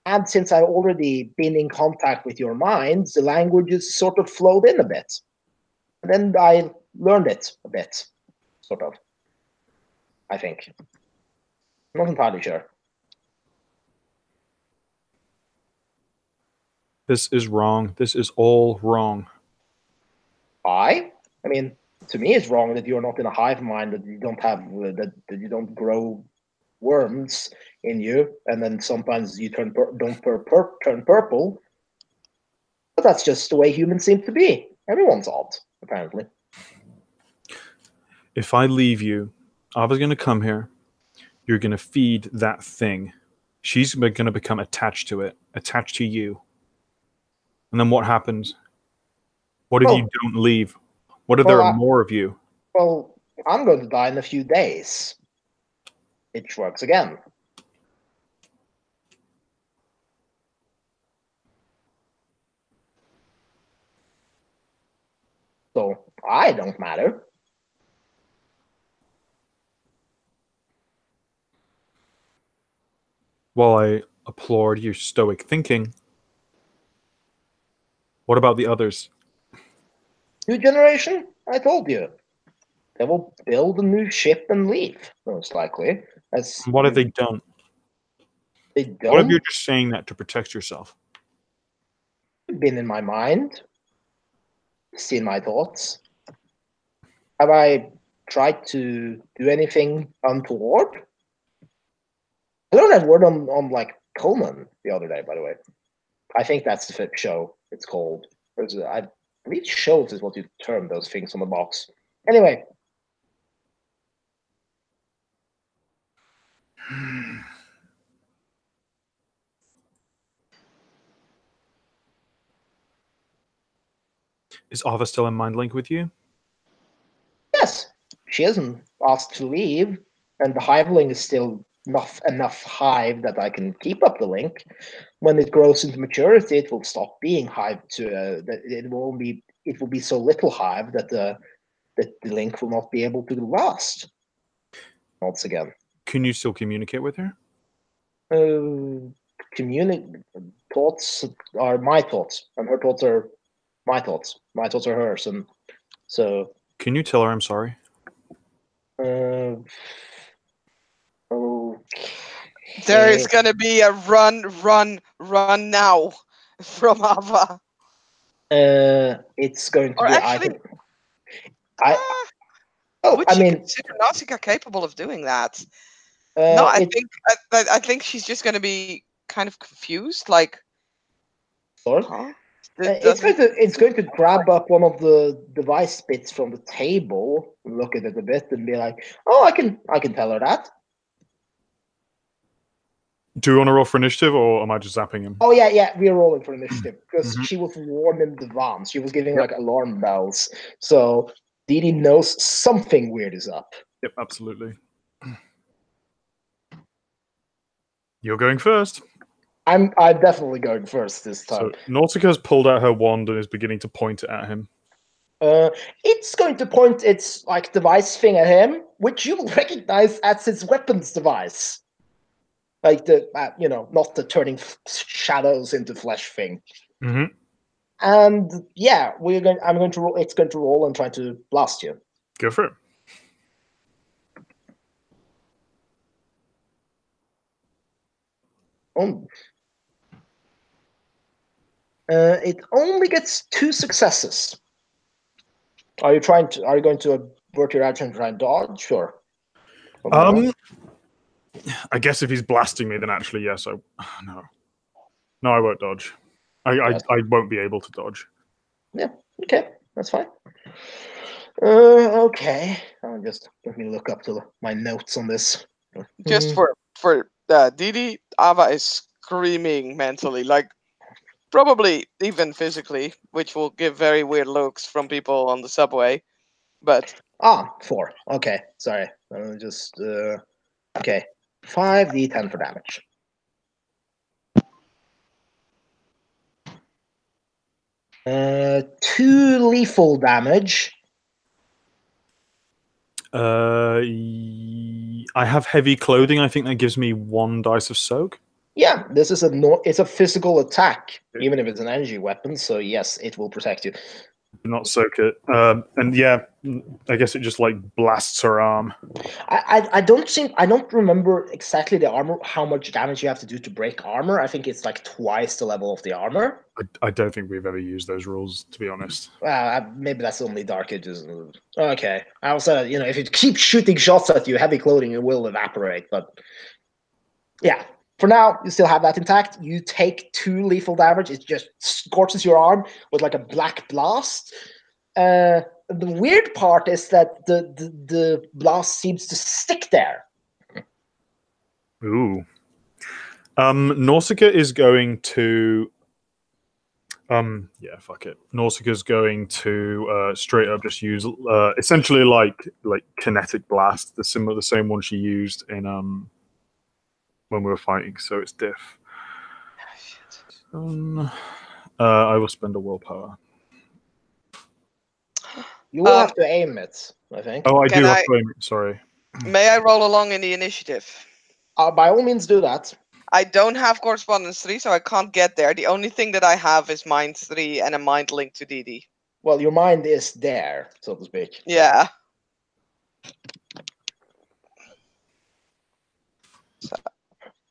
And since I've already been in contact with your minds, the languages sort of flowed in a bit. And then I learned it a bit, sort of. I think. I'm not entirely sure. This is wrong. This is all wrong. I mean, to me, it's wrong that you're not in a hive mind, that you don't have that you don't grow worms in you, and then sometimes you turn purple. But that's just the way humans seem to be. Everyone's odd, apparently. If I leave you, Ava's going to come here. you're going to feed that thing. She's going to become attached to it, attached to you. And then what happens? What if you don't leave? What if there are more of you? Well, I'm going to die in a few days. It shrugs again. So I don't matter. While I applaud your stoic thinking, what about the others? New generation? I told you. They will build a new ship and leave, most likely. What if they don't? They don't? What if you're just saying that to protect yourself? Been in my mind. Seen my thoughts. Have I tried to do anything untoward? I learned that word on like Conan the other day, by the way. I think that's the show it's called. I believe shows is what you term those things on the box. Anyway. Is Ava still in mind link with you? Yes. She hasn't asked to leave, and the hiveling is still enough hive that I can keep up the link. When it grows into maturity, it will stop being hive to it will be so little hive that the link will not be able to last. Once again. Can you still communicate with her? Thoughts are my thoughts, and her thoughts are my thoughts. My thoughts are hers, and so. Can you tell her I'm sorry? Okay. There is gonna be a run now from Ava. It's going to or be. Actually, would she consider Nausicaa capable of doing that? No, I think she's just going to be kind of confused. Like, huh? It's going to grab up one of the device bits from the table, look at it a bit, and be like, "Oh, I can tell her that." Do you want to roll for initiative, or am I just zapping him? Oh yeah, we're rolling for initiative because she was warned in advance. She was giving like alarm bells, so Dee Dee knows something weird is up. Yep, absolutely. You're going first. I'm definitely going first this time. So Nautica's pulled out her wand and is beginning to point it at him. It's going to point its like device thing at him, which you will recognize as its weapons device. Like the not the turning shadows into flesh thing. Mm-hmm. And yeah, I'm going to roll. It's going to roll and try to blast you. Go for it. It only gets 2 successes. Are you going to avert your action and try and dodge? Sure. I guess if he's blasting me, then actually yes. No, I won't dodge. I won't be able to dodge. Yeah. Okay, that's fine. Okay. Let me look up to my notes on this. Just for Dee Dee, Ava is screaming mentally, like probably even physically, which will give very weird looks from people on the subway. But 4. Okay, sorry. Okay. 5d10 for damage. Two lethal damage. I have heavy clothing. I think that gives me 1 dice of soak. Yeah, this is it's a physical attack, even if it's an energy weapon. So yes, it will protect you. Do not soak it. And yeah, I guess it just like blasts her arm. I don't remember exactly the armor, how much damage you have to do to break armor. I think it's like twice the level of the armor. I don't think we've ever used those rules, to be honest. Maybe that's only Dark Ages. Okay. I also, if you keep shooting shots at you, heavy clothing, it will evaporate. But yeah, for now, you still have that intact. You take 2 lethal damage. It just scorches your arm with like a black blast. The weird part is that the blast seems to stick there. Ooh. Nausicaa is going to. Yeah, fuck it. Nausicaa's going to straight up just use essentially like kinetic blast, the same one she used in when we were fighting. So it's diff. I will spend a willpower. You will have to aim it, I think. Oh, I Can do have I- to aim it. Sorry. May I roll along in the initiative? By all means, do that. I don't have correspondence 3, so I can't get there. The only thing that I have is mind 3 and a mind link to Didi. Well, your mind is there, so to speak. Yeah.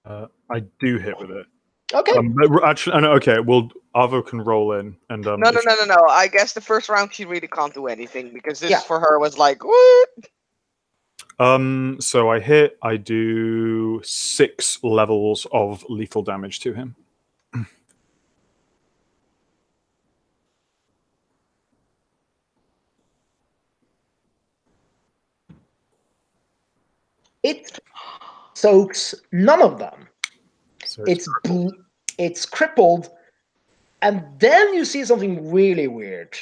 I do hit with it. Okay. But actually, no, okay. Well, Avo can roll in, and No. I guess the first round she really can't do anything because this for her was like, what? So I hit. I do 6 levels of lethal damage to him. It soaks none of them. So It's crippled, and then you see something really weird.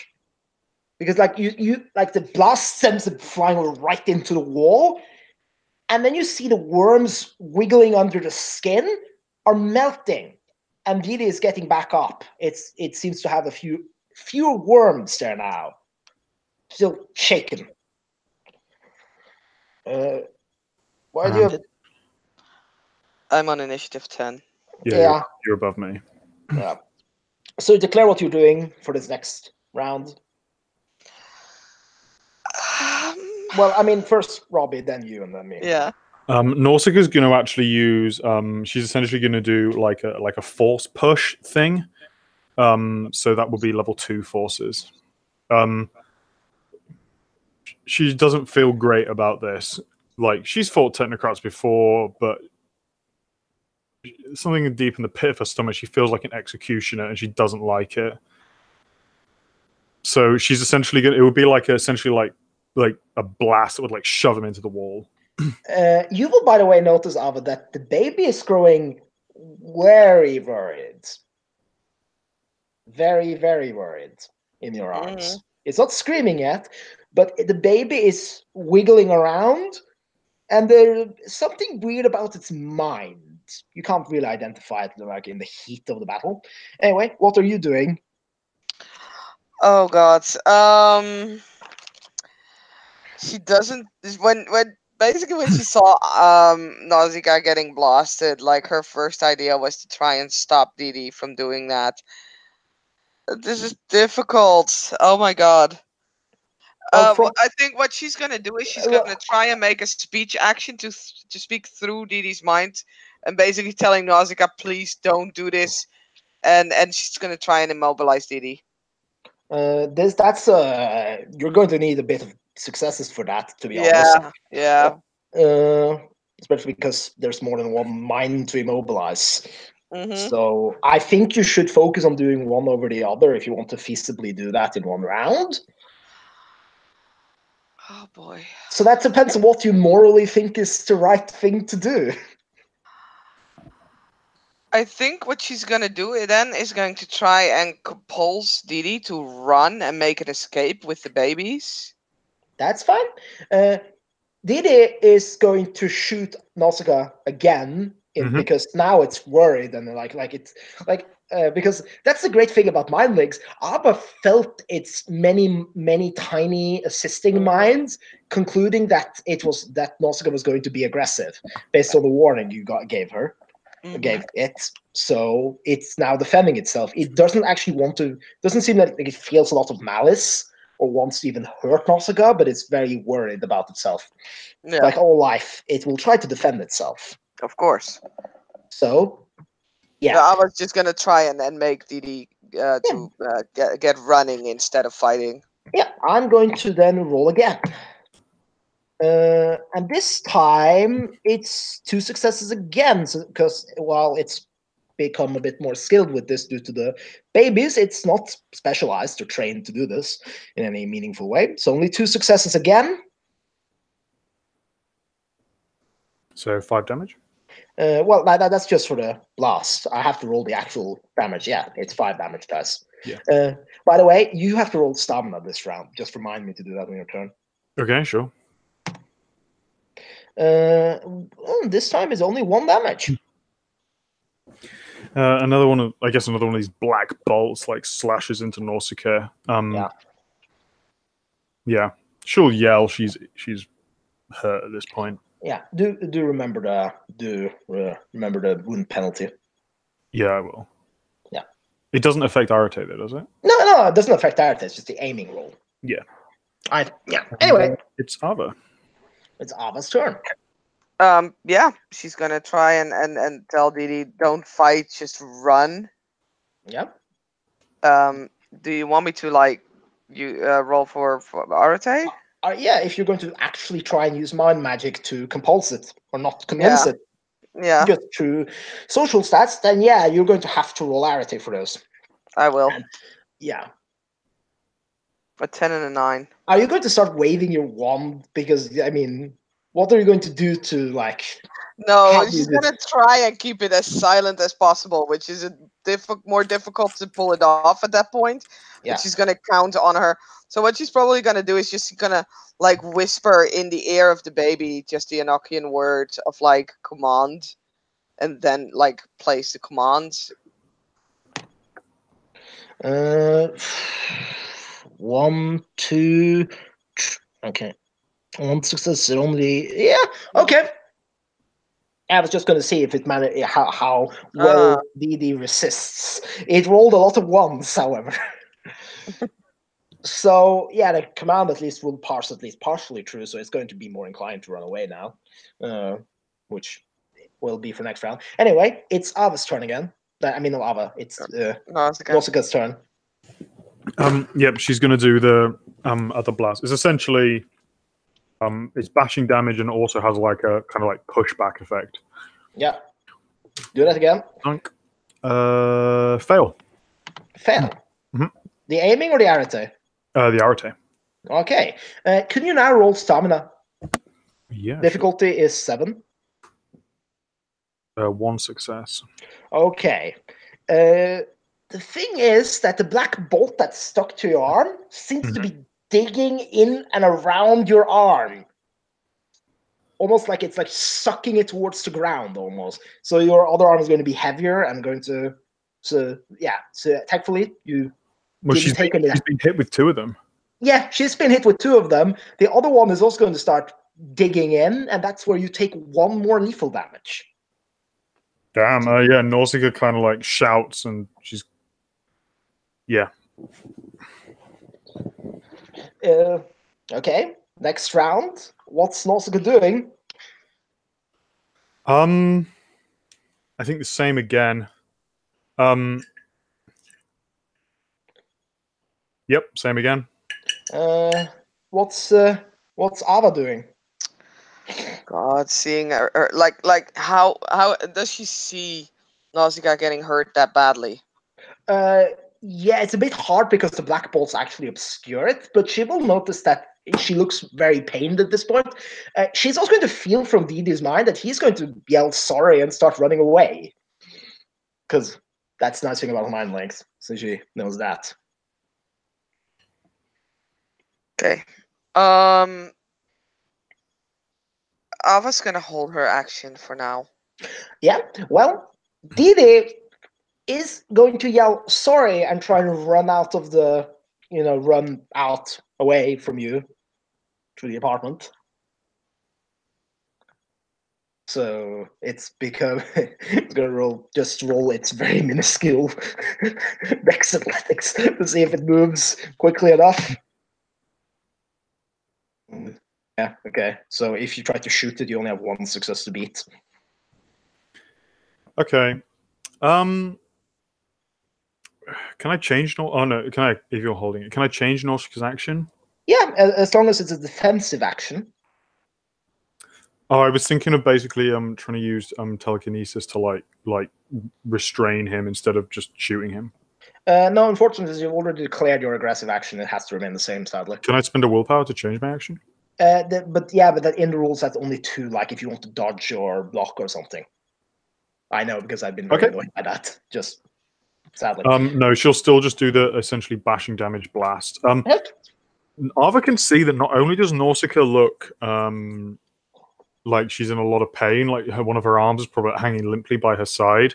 Because like you like the blast sends it flying right into the wall, and then you see the worms wiggling under the skin are melting, and Didi is getting back up. It seems to have fewer worms there now, still shaken. Why do you have? I'm on initiative 10. yeah. You're above me. Yeah. So declare what you're doing for this next round. Well, I mean, first Robbie, then you, and then me. Yeah. Nausicaa's going to actually use. She's essentially going to do like a force push thing. So that will be level 2 forces. She doesn't feel great about this. Like, she's fought technocrats before, but something deep in the pit of her stomach, she feels like an executioner, and she doesn't like it. So she's essentially gonna. It would be like essentially like a blast that would like shove him into the wall. You will, by the way, notice, Ava, that the baby is growing very worried. Very, very worried in your arms. It's not screaming yet, but the baby is wiggling around, and there's something weird about its mind. You can't really identify it like in the heat of the battle. Anyway, what are you doing? Oh god. She doesn't when basically when she saw Nausicaa getting blasted, like her first idea was to try and stop Didi from doing that. This is difficult. Oh my god. Well, I think what she's gonna do is she's gonna try and make a speech action to speak through Didi's mind, and basically telling Nausicaa, "Please don't do this," and she's gonna try and immobilize Didi. That's you're going to need a bit of successes for that, to be honest. Yeah. Especially because there's more than one mind to immobilize. Mm-hmm. So I think you should focus on doing one over the other if you want to feasibly do that in one round. Oh boy. So that depends on what you morally think is the right thing to do. I think what she's gonna do then is going to try and compulse Didi to run and make an escape with the babies. That's fine. Didi is going to shoot Nausicaa again because now it's worried and because that's the great thing about mind links. Abba felt its many tiny assisting minds, concluding that Nausicaa was going to be aggressive based on the warning you gave her. Gave it, so it's now defending itself. It doesn't actually doesn't seem like it feels a lot of malice or wants to even hurt Nausicaa, but it's very worried about itself. Yeah. Like all life, it will try to defend itself. Of course. So, yeah. No, I was just gonna try and then make Didi to get running instead of fighting. Yeah, I'm going to then roll again. And this time it's 2 successes again, because while it's become a bit more skilled with this due to the babies, it's not specialized or trained to do this in any meaningful way. So only 2 successes again. So 5 damage? Well, that's just for the blast. I have to roll the actual damage. Yeah, it's 5 damage dice. Yeah. By the way, you have to roll stamina this round. Just remind me to do that on your turn. Okay, sure. This time is only 1 damage. Another one of these black bolts like slashes into Nausicaa. Yeah. Yeah. She'll yell. She's hurt at this point. Yeah. Do remember remember the wound penalty. Yeah, I will. Yeah. It doesn't affect Arate though, does it? No, it doesn't affect Arate. It's just the aiming roll. Yeah. Anyway, it's Ava. It's Ava's turn. Yeah, she's gonna try and tell Didi, don't fight, just run. Yep. Do you want me to like roll for Arate? Yeah, if you're going to actually try and use mind magic to compulse it or not convince it, just through social stats, then yeah, you're going to have to roll Arate for those. I will. Yeah. A 10 and a 9. Are you going to start waving your wand? Because I mean, what are you going to do to like? No, she's gonna try and keep it as silent as possible, which is more difficult to pull it off at that point. Yeah. But she's gonna count on her. So what she's probably gonna do is just gonna like whisper in the ear of the baby just the Enochian word of like command, and then like place the commands. 1, 2. Okay. 1 success only. Yeah. Okay. I was just going to see if it managed how well Didi resists. It rolled a lot of 1s, however. So yeah, the command at least will parse at least partially true, so it's going to be more inclined to run away now, which will be for next round. Anyway, it's Ava's turn again. I mean, no Ava. It's Nausicaa's turn. Yep, she's going to do the other blast. It's essentially it's bashing damage and also has like a kind of like pushback effect. Yeah. Do that again. Dunk. Fail. Fail. Mm-hmm. The aiming or the Arate? The Arate. Okay. Can you now roll stamina? Yeah. Difficulty is 7. 1 success. Okay. The thing is that the black bolt that's stuck to your arm seems to be digging in and around your arm. Almost like it's like sucking it towards the ground almost. So your other arm is going to be heavier and going to... So thankfully you she's been hit with 2 of them. Yeah, she's been hit with 2 of them. The other one is also going to start digging in, and that's where you take 1 more lethal damage. Damn, yeah, Nausicaa kind of like shouts and she's... Yeah. Okay, next round. What's Nausicaa doing? I think the same again. Yep, same again. What's Ava doing? God, seeing her like how does she see Nausicaa getting hurt that badly? Yeah, it's a bit hard because the black bolts actually obscure it, but she will notice that she looks very pained at this point. She's also going to feel from Didi's mind that he's going to yell sorry and start running away. Because that's the nice thing about mind links, so she knows that. Okay. Ava's gonna hold her action for now. Yeah, well, Didi is going to yell sorry and try to run out of the, run out away from you to the apartment. So it's become it's gonna roll its very minuscule Dex Athletics to see if it moves quickly enough. Yeah, okay. So if you try to shoot it, you only have 1 success to beat. Okay. Can I change if you're holding it, can I change Nausicaa's action? Yeah, as long as it's a defensive action. Oh, I was thinking of basically trying to use telekinesis to like restrain him instead of just shooting him. No, unfortunately, you've already declared your aggressive action. It has to remain the same, sadly. Can I spend a willpower to change my action? But that in the rules, that's only 2. Like if you want to dodge or block or something. I know, because I've been very annoyed by that. Just sadly. No, she'll still just do the essentially bashing damage blast. Arva can see that not only does Nausicaa look like she's in a lot of pain, like one of her arms is probably hanging limply by her side.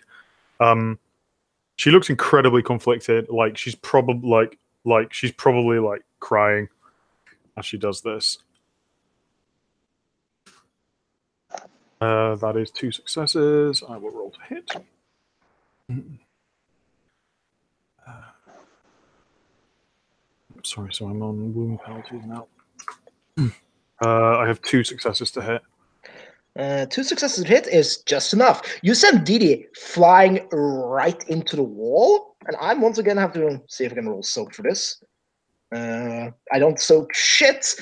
She looks incredibly conflicted. Like she's probably like crying as she does this. That is 2 successes. I will roll to hit. Sorry, so I'm on wound penalties now. I have 2 successes to hit. 2 successes to hit is just enough. You send Didi flying right into the wall, and I'm once again have to see if I can roll soak for this. I don't soak shit,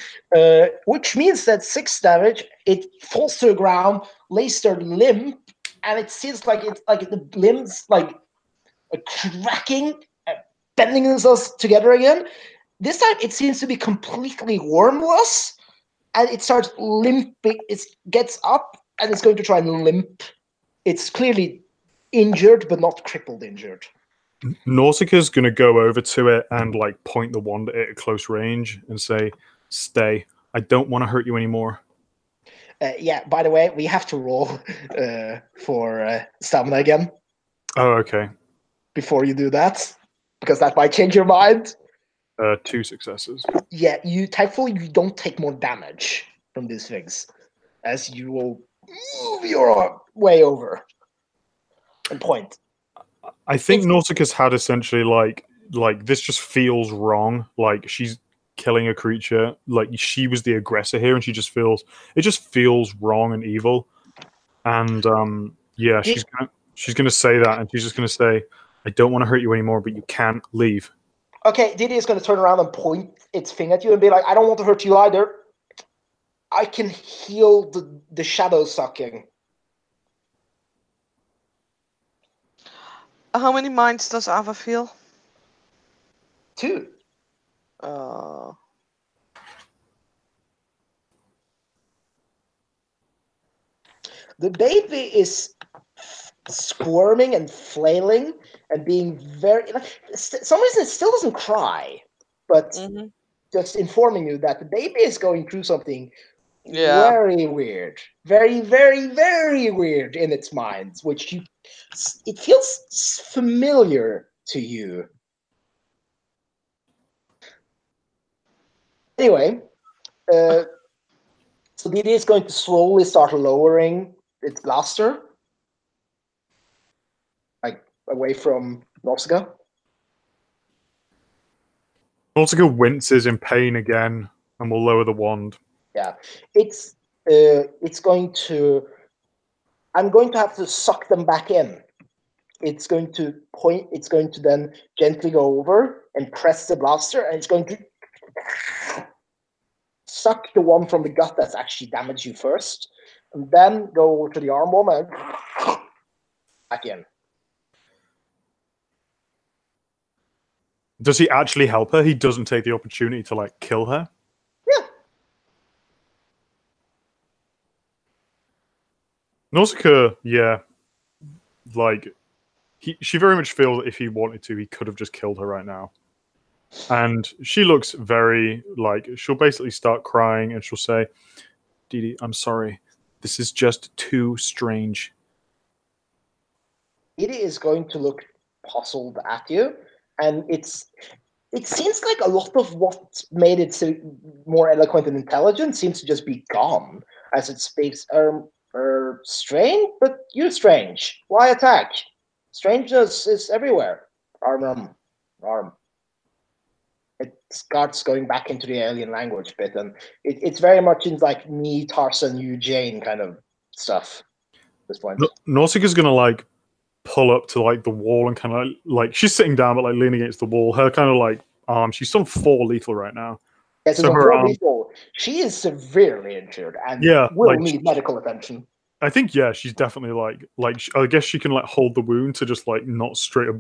which means that 6 damage. It falls to the ground, lays there limp, and it seems like it's like the limbs like cracking, bending themselves together again. This time, it seems to be completely wormless, and it starts limping. It gets up, and it's going to try and limp. It's clearly injured, but not crippled injured. Nausicaa's going to go over to it and like point the wand at it at close range and say, "Stay. I don't want to hurt you anymore." Yeah, by the way, we have to roll for stamina again. Oh, okay. Before you do that, because that might change your mind. 2 successes. Yeah, thankfully you don't take more damage from these things, as you will move your way over and point. I think Nausicaa's had essentially like this just feels wrong. Like she's killing a creature. Like she was the aggressor here, and it just feels wrong and evil. And yeah, she's gonna say that, and she's just gonna say, "I don't want to hurt you anymore, but you can't leave." Okay, Didi is going to turn around and point its finger at you and be like, "I don't want to hurt you either. I can heal the shadow sucking." How many minds does Ava feel? 2. The baby is squirming and flailing and being very. Some reason it still doesn't cry, but just informing you that the baby is going through something very weird, very, very, very weird in its mind, which it feels familiar to you. Anyway, so Didi is going to slowly start lowering its blaster, like away from Nausicaa. Nausicaa winces in pain again and will lower the wand. Yeah, it's going to. I'm going to have to suck them back in. It's going to point. It's going to then gently go over and press the blaster, and it's going to suck the one from the gut that's actually damaged you first, and then go over to the arm one and back in. Does he actually help her? He doesn't take the opportunity to like kill her? Yeah. Nausicaa, yeah. Like she very much feels that if he wanted to, he could have just killed her right now. And she looks very like she'll basically start crying and she'll say, "Didi, I'm sorry. This is just too strange." Didi is going to look puzzled at you, and it seems like a lot of what made it so more eloquent and intelligent seems to just be gone as it speaks. Strange, but you're strange. Why attack? Strangeness is everywhere. Arm. It starts going back into the alien language bit, and it's very much in like me, Tarzan, you, Jane kind of stuff at this point. Nausicaa's gonna like pull up to like the wall and kind of like she's sitting down but like leaning against the wall. Her kind of like arm. She's on 4 lethal right now. Yeah, so her arm, lethal. She is severely injured and will need medical attention. I think she's definitely like I guess she can like hold the wound to just like not straight up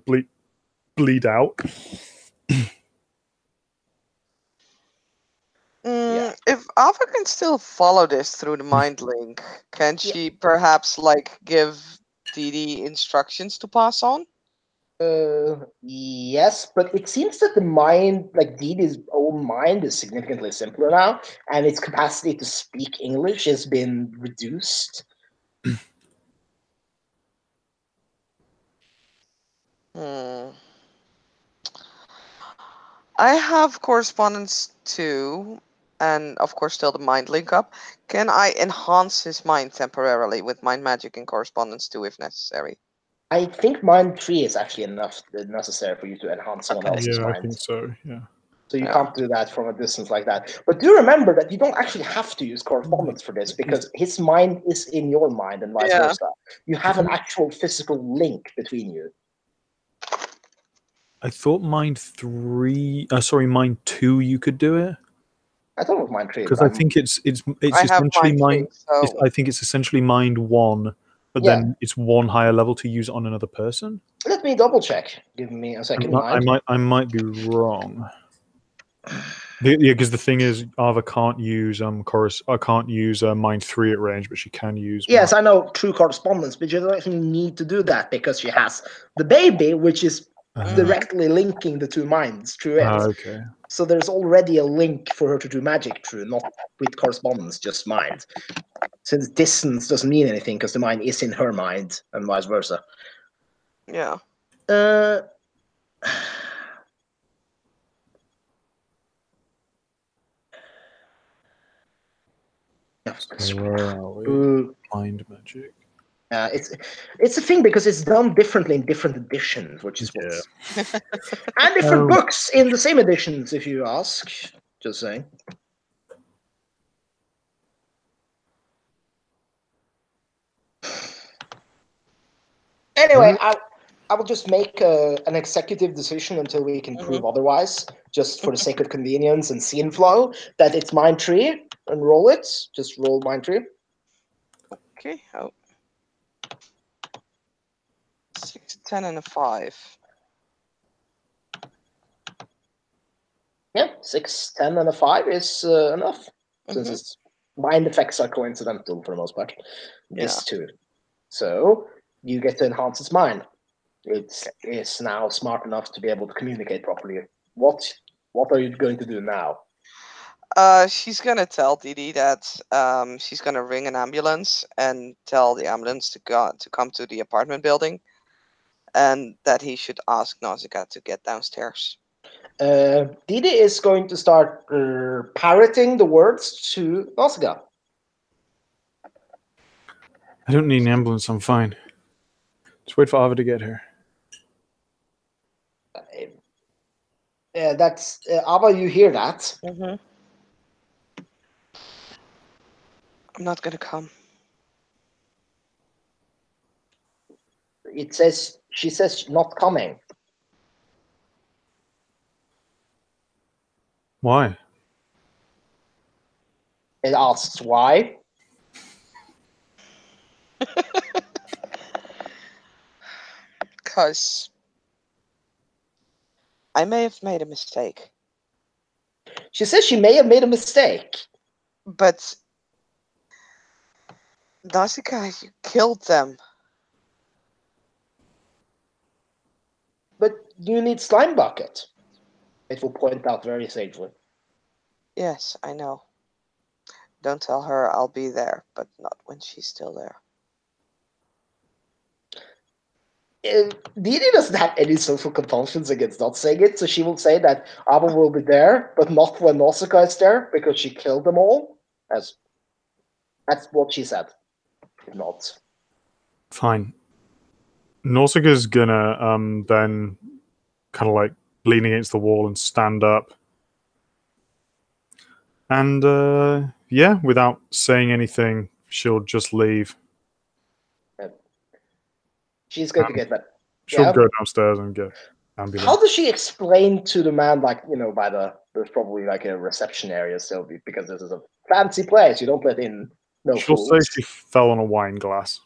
bleed out. If Ava can still follow this through the mind link, can she perhaps like give Dee Dee instructions to pass on? Yes, but it seems that the mind, like Deedee's own mind, is significantly simpler now, and its capacity to speak English has been reduced. Hmm. I have correspondence too, and of course still the mind link up. Can I enhance his mind temporarily with mind magic and correspondence too if necessary? I think Mind Tree is actually enough necessary for you to enhance someone Okay. else's Yeah, I mind. think so. Yeah. So you Yeah. can't do that from a distance like that. But do remember that you don't actually have to use correspondence for this, because his mind is in your mind and vice Yeah. versa. You have an actual physical link between you. I thought Mind 3. Sorry, Mind 2. You could do it I thought it was Mind Tree, because but I I'm think it's I have essentially mind mind. tree, so I think it's essentially Mind 1, but Yeah. then it's one higher level to use on another person. let me double check. Give me a second, mind. I might be wrong. Yeah, because the thing is, Ava can't use chorus. I can't use Mind 3 at range, but she can use. Yes, I know true correspondence, but you don't actually need to do that because she has the baby, which is directly linking the two minds through it. Okay. So there's already a link for her to do magic through, not with correspondence, just mind. Since distance doesn't mean anything because the mind is in her mind and vice versa. yeah. Uh, So where are we? Mind magic. it's a thing because it's done differently in different editions, which is what's and different books in the same editions, if you ask. Just saying. Anyway, I will just make an executive decision until we can prove otherwise, just for the sake of convenience and scene flow, that it's Mind Tree, and roll it. Just roll Mind Tree. Okay. Oh. 6, 10, and a 5. Yeah, 6, 10, and a 5 is enough, since its mind effects are coincidental for the most part. This too. So you get to enhance its mind. It is now smart enough to be able to communicate properly. What are you going to do now? She's gonna tell Dee Dee that she's gonna ring an ambulance and tell the ambulance to come to the apartment building, and that he should ask Nausicaa to get downstairs. Didi is going to start parroting the words to Nausicaa. I don't need an ambulance. I'm fine. Just wait for Ava to get here. That's Ava. You hear that? I'm not gonna come. It says she says not coming. Why? It asks why. Because I may have made a mistake. She says she may have made a mistake. But Nausicaa, you killed them. But you need slime bucket. It will point out very sagely. Yes, I know. Don't tell her I'll be there, but not when she's still there. Didi doesn't have any social compulsions against not saying it, so she will say that Ava will be there, but not when Nausicaa is there, because she killed them all. That's what she said. Not. Fine. Nausicaa's gonna then kind of like lean against the wall and stand up. And yeah, without saying anything, she'll just leave. She's going to get that. She'll go downstairs and get ambulance. How does she explain to the man, like, by there's probably like a reception area still, because this is a fancy place. You don't let in She'll fools. say she fell on a wine glass.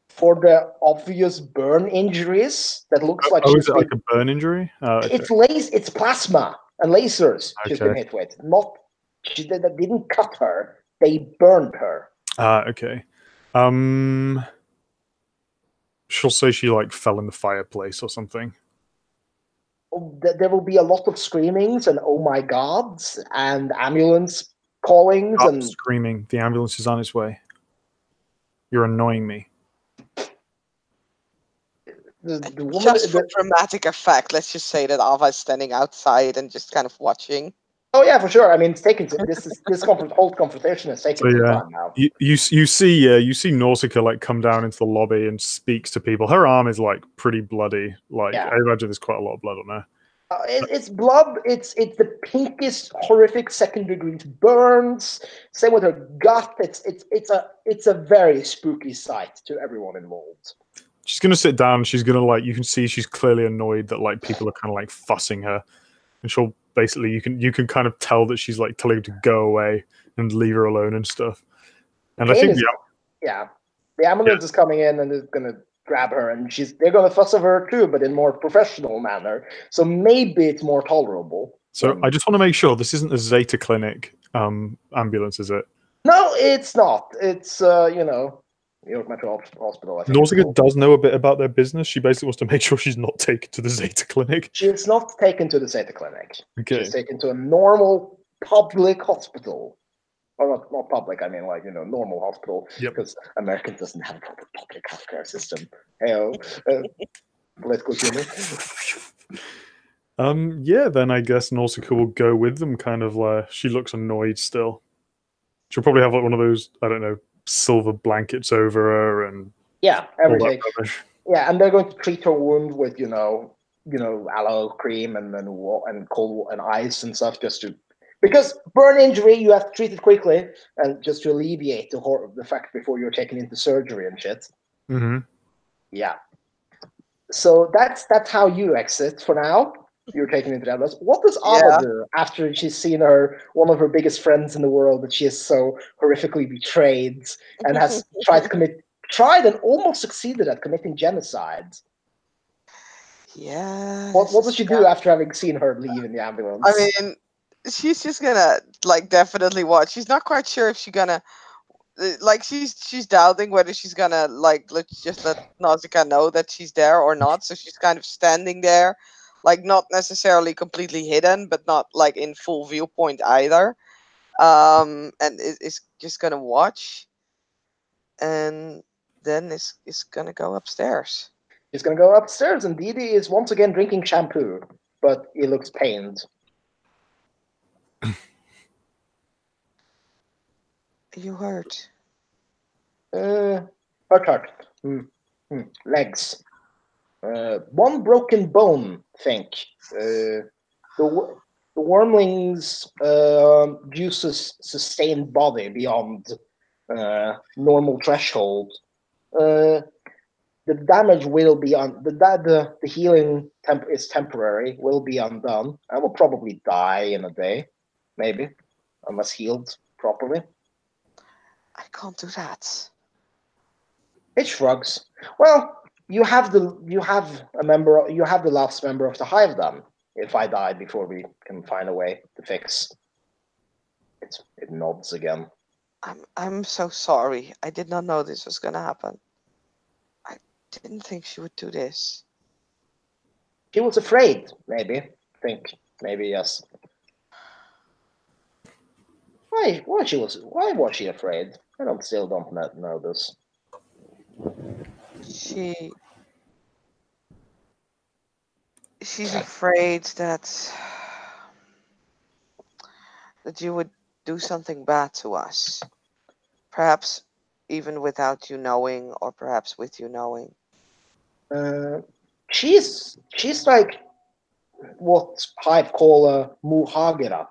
For the obvious burn injuries, that looks like is it like a burn injury? Okay. It's plasma and lasers she's been hit with. Not that didn't cut her. They burned her. Okay. She'll say she like fell in the fireplace or something. There will be a lot of screamings and oh my gods and ambulance callings Stop and screaming. The ambulance is on its way. You're annoying me. the woman. Just for dramatic effect, let's just say that Ava is standing outside and just kind of watching. Oh yeah, for sure. I mean, it's taken. This whole confrontation is taking some time now. You see Nausicaa like come down into the lobby and speaks to people. Her arm is like pretty bloody. Like I imagine there's quite a lot of blood on her. It's blood. It's the pinkest, horrific second-degree burns. Same with her gut. It's a very spooky sight to everyone involved. She's gonna sit down. She's gonna like. You can see she's clearly annoyed that like people are kind of like fussing her, and she'll basically you can kind of tell that she's like telling her to go away and leave her alone and stuff. And I think the ambulance is coming in and is gonna grab her, and they're gonna fuss over her too, but in more professional manner. So maybe it's more tolerable. So I just want to make sure this isn't a Zeta Clinic ambulance, is it? No, it's not. It's New York Metro Hospital. I think Nausicaa does know a bit about their business. She basically wants to make sure she's not taken to the Zeta Clinic. She is not taken to the Zeta Clinic. Okay. She's taken to a normal public hospital. Well, not public, I mean like, normal hospital. Because America doesn't have a proper public healthcare system. Political humor. Yeah, then I guess Nausicaa will go with them, kind of like, she looks annoyed still. She'll probably have like one of those, I don't know, silver blankets over her and everything. Yeah, and they're going to treat her wound with aloe cream and cold and ice and stuff because burn injury you have to treat it quickly and just to alleviate the fact before you're taken into surgery and shit. Mm-hmm. Yeah. So that's how you exit for now. You're taken into the ambulance. What does Ava do after she's seen one of her biggest friends in the world that she is so horrifically betrayed and has tried and almost succeeded at committing genocide? Yeah. What does she do after having seen her leave in the ambulance? I mean, she's just gonna like definitely watch. She's not quite sure if she's gonna like she's doubting whether she's gonna like let's just let Nausicaa know that she's there or not. So she's kind of standing there, like not necessarily completely hidden, but not like in full viewpoint either. And is just gonna watch, and then is gonna go upstairs. He's gonna go upstairs, and Dee Dee is once again drinking shampoo, but he looks pained. You hurt? Hurt. Legs. One broken bone, think. The wormling's juices sustained body beyond normal threshold. The damage will be the healing is temporary, will be undone. I will probably die in a day, maybe, unless healed properly. I can't do that. It shrugs. Well, you have the last member of the hive done. If I die before we can find a way to fix it nods again. I'm so sorry. I did not know this was gonna happen. I didn't think she would do this. She was afraid, maybe. Maybe yes. Why was she afraid? I still don't know this. She's afraid that you would do something bad to us. Perhaps even without you knowing, or perhaps with you knowing. She's like what Hive call a Muhagira.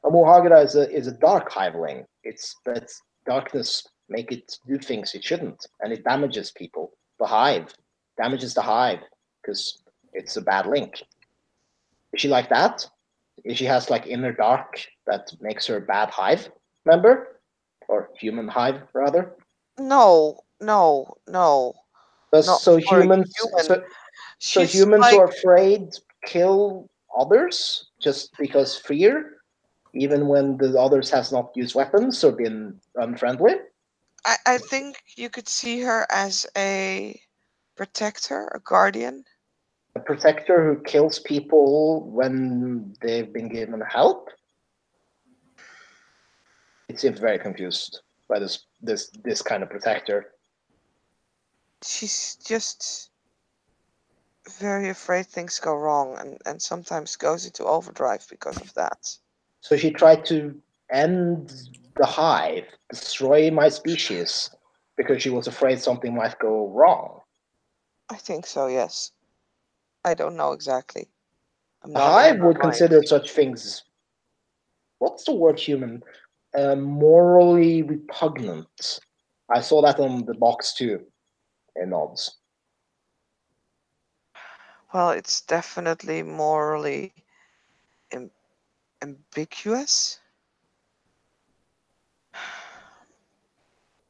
A Muhagira is a dark hiveling. That's darkness make it do things it shouldn't, and it damages people. The hive damages the hive because it's a bad link. Is she like that? If she has like inner dark that makes her a bad hive member? Or human hive, rather? No. So humans who are afraid kill others just because fear? Even when the others has not used weapons or been unfriendly? I think you could see her as a protector, a guardian. A protector who kills people when they've been given help? It seems very confused by this kind of protector. She's just very afraid things go wrong and sometimes goes into overdrive because of that. So she tried to end the hive, destroy my species, because she was afraid something might go wrong. I think so, yes. I don't know exactly. I'm The not in hive her would mind. consider such things, what's the word, human? Morally repugnant. I saw that on the box too, in odds. Well, it's definitely morally ambiguous.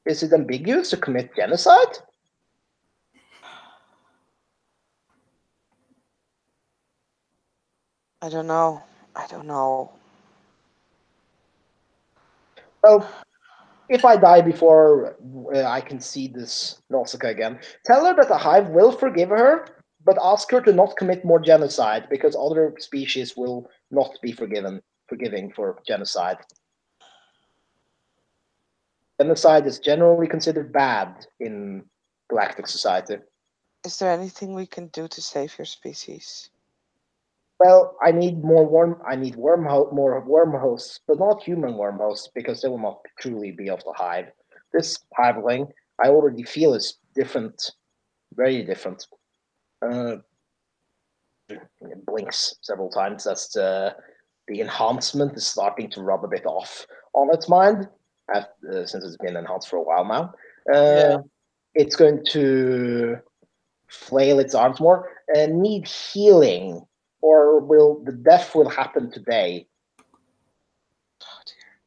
Is it ambiguous to commit genocide? I don't know. I don't know. Well, if I die before I can see this Nausicaa again, tell her that the hive will forgive her, but ask her to not commit more genocide because other species will not be forgiving for genocide. Genocide is generally considered bad in galactic society. Is there anything we can do to save your species? Well, I need more more worm hosts, but not human worm hosts because they will not truly be of the hive. This hiveling, I already feel is different, very different. It blinks several times as the enhancement is starting to rub a bit off on its mind, since it's been enhanced for a while now. Yeah. It's going to flail its arms more and need healing, or will the death will happen today? Oh dear.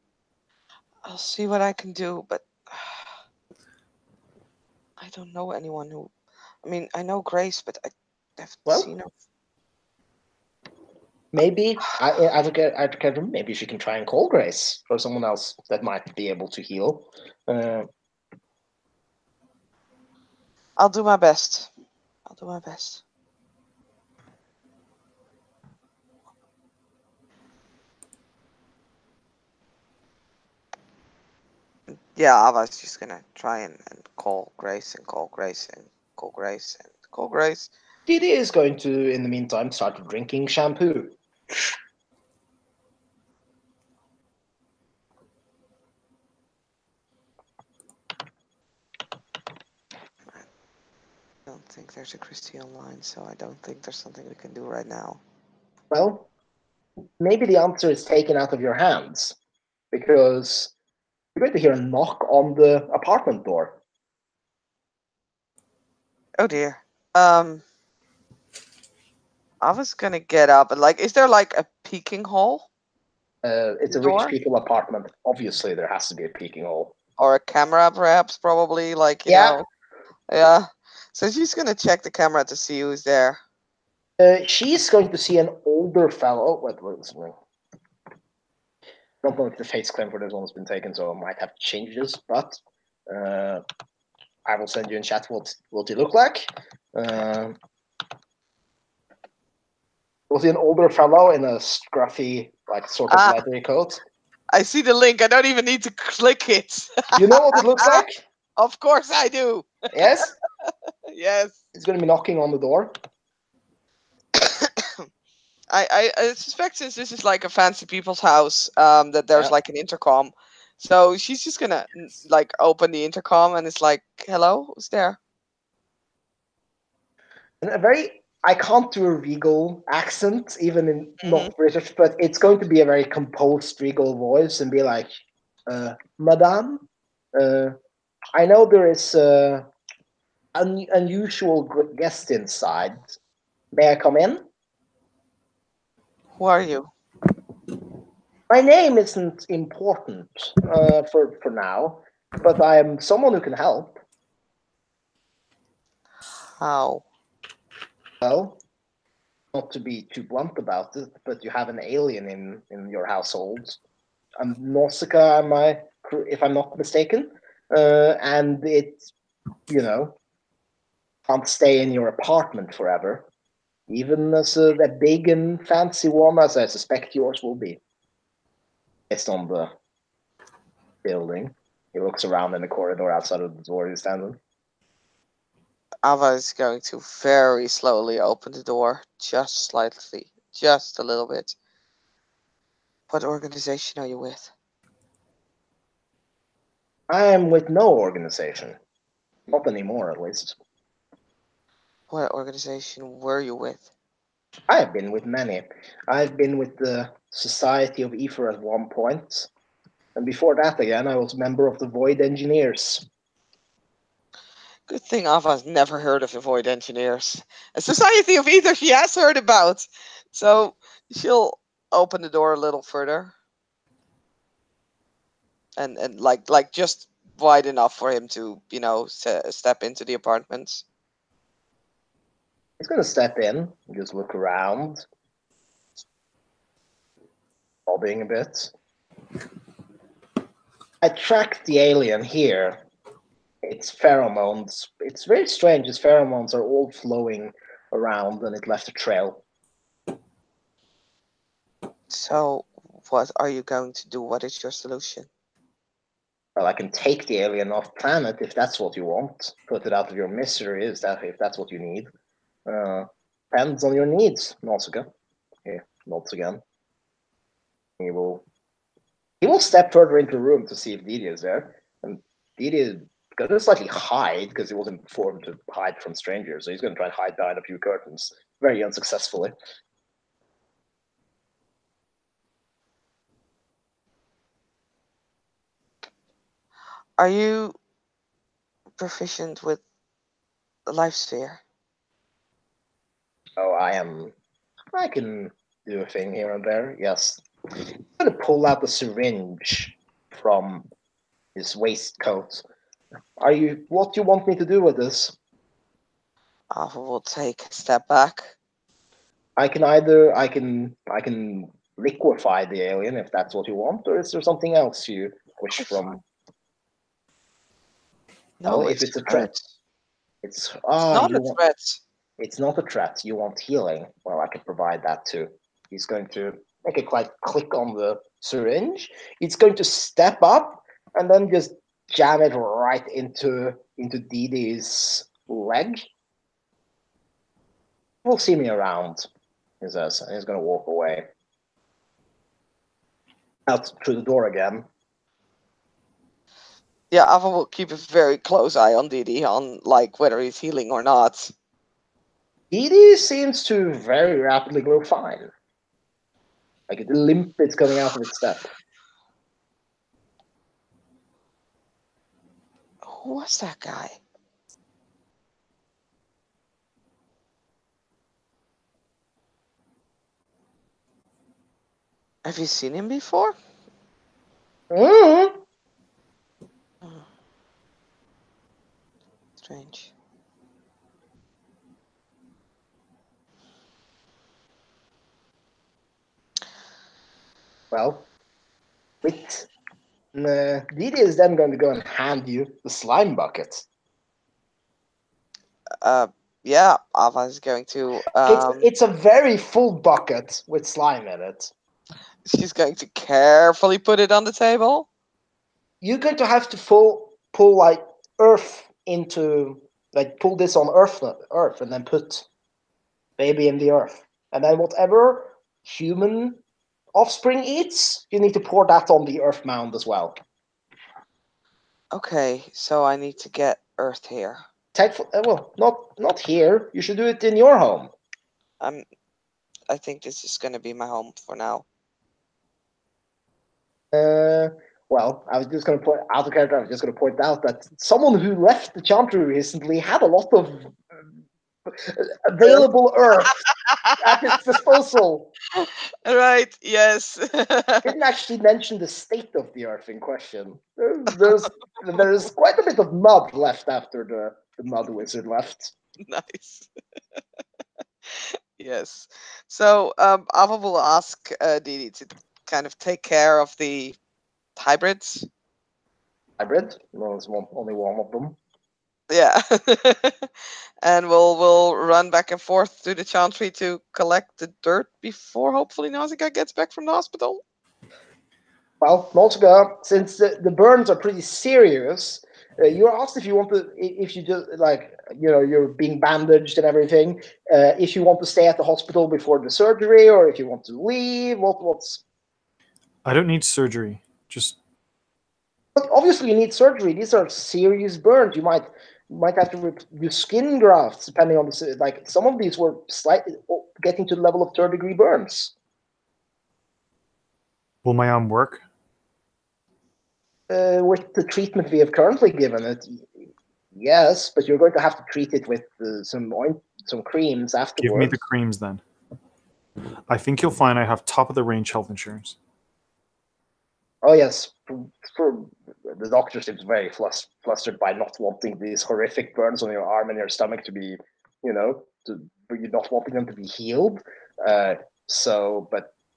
I'll see what I can do, but I don't know anyone who. I mean, I know Grace, but I haven't seen her. Well, maybe maybe she can try and call Grace or someone else that might be able to heal. I'll do my best. I'll do my best. Yeah, I was just gonna try and call Grace and call Grace and call Grace and call Grace. Didi is going to, in the meantime, start drinking shampoo. I don't think there's a Christie online, so I don't think there's something we can do right now. Well, maybe the answer is taken out of your hands, because you're going to hear a knock on the apartment door. Oh dear. I was gonna get up and is there like a peeking hole? It's a rich people apartment. Obviously, there has to be a peeking hole. Or a camera, perhaps, probably, you know. Yeah. So she's gonna check the camera to see who's there. She's going to see an older fellow. Wait, I don't know if the face claim for this one has been taken, so I might have to change this, but I will send you in chat what he look like. Was he an older fellow in a scruffy, sort of leathery coat? I see the link. I don't even need to click it. You know what it looks like? Of course I do. Yes? Yes. He's going to be knocking on the door. I suspect since this is like a fancy people's house, that there's like an intercom. So she's just gonna open the intercom and it's like, hello, who's there? And I can't do a regal accent, even in not British, but it's going to be a very composed regal voice and be like, Madame, I know there is an unusual guest inside. May I come in? Who are you? My name isn't important for now, but I am someone who can help. How? Well, not to be too blunt about it, but you have an alien in your household. Nausicaa, if I'm not mistaken, and it, you know, can't stay in your apartment forever, even as a big and fancy one as I suspect yours will be. Based on the building. He looks around in the corridor outside of the door he's standing. Ava is going to very slowly open the door, just slightly, just a little bit. What organization are you with? I am with no organization. Not anymore, at least. What organization were you with? I have been with many. I've been with the Society of Ether at one point. And before that, again, I was a member of the Void Engineers. Good thing Ava's never heard of the Void Engineers. A Society of Ether she has heard about. So she'll open the door a little further. And like just wide enough for him to, step into the apartments. He's going to step in and just look around, bobbing a bit. I tracked the alien here. Its pheromones. It's very strange. Its pheromones are all flowing around, and it left a trail. So what are you going to do? What is your solution? Well, I can take the alien off planet if that's what you want. Put it out of your misery, if that's what you need. Depends on your needs, Nausicaa. Yeah, nods again. He will step further into the room to see if Didi is there. And Didi is going to slightly hide because he wasn't formed to hide from strangers. So he's going to try and hide behind a few curtains, very unsuccessfully. Are you proficient with the life sphere? Oh, I can do a thing here and there, yes. I'm going to pull out the syringe from his waistcoat. What do you want me to do with this? Ava will take a step back. I can liquefy the alien if that's what you want, or is there something else you wish from? No, Well, if it's a threat, it's not a threat. It's not a threat. You want healing. Well, I can provide that too. He's going to make a quite click on the syringe. He's going to step up and then just jam it right into Didi's leg. Will see me around, he says, and he's going to walk away. Out through the door again. Yeah, Ava will keep a very close eye on Didi, on like whether he's healing or not. Didi seems to very rapidly grow fine. Like the limp is coming out of its step. Who was that guy? Have you seen him before? Mm-hmm. Strange. Well, Didi is then going to go and hand you the slime bucket. Yeah, Ava is going to. It's a very full bucket with slime in it. She's going to carefully put it on the table. You're going to have to pull like earth into pull this on earth, and then put baby in the earth, and then whatever human offspring eats, you need to pour that on the earth mound as well. Okay, so I need to get earth here. Well, not here. You should do it in your home. I think this is going to be my home for now. Well, I was just going to point out of character. I was just going to point out that someone who left the Chantry recently had a lot of available earth at its disposal. Right? Yes. Didn't actually mention the state of the earth in question. There's quite a bit of mud left after the mud wizard left. Nice. Yes. So Ava will ask Didi to kind of take care of the hybrids. Hybrid? No, there's only one of them. Yeah. And we'll run back and forth to the chantry to collect the dirt before hopefully Nausicaa gets back from the hospital. Well, Nausicaa, since the burns are pretty serious, you're asked if you want to, if you just you're being bandaged and everything. If you want to stay at the hospital before the surgery, or if you want to leave. What's I don't need surgery. Just But obviously, you need surgery. These are serious burns. You might have to do skin grafts, depending on the like. Some of these were slightly getting to the level of third-degree burns. will my arm work? With the treatment we have currently given it, yes, but you're going to have to treat it with some creams Give me afterwards. the creams then. I think you'll find I have top of the range health insurance. Oh yes, for the doctor seems very flustered by not wanting these horrific burns on your arm and your stomach to be, you're not wanting them to be healed. But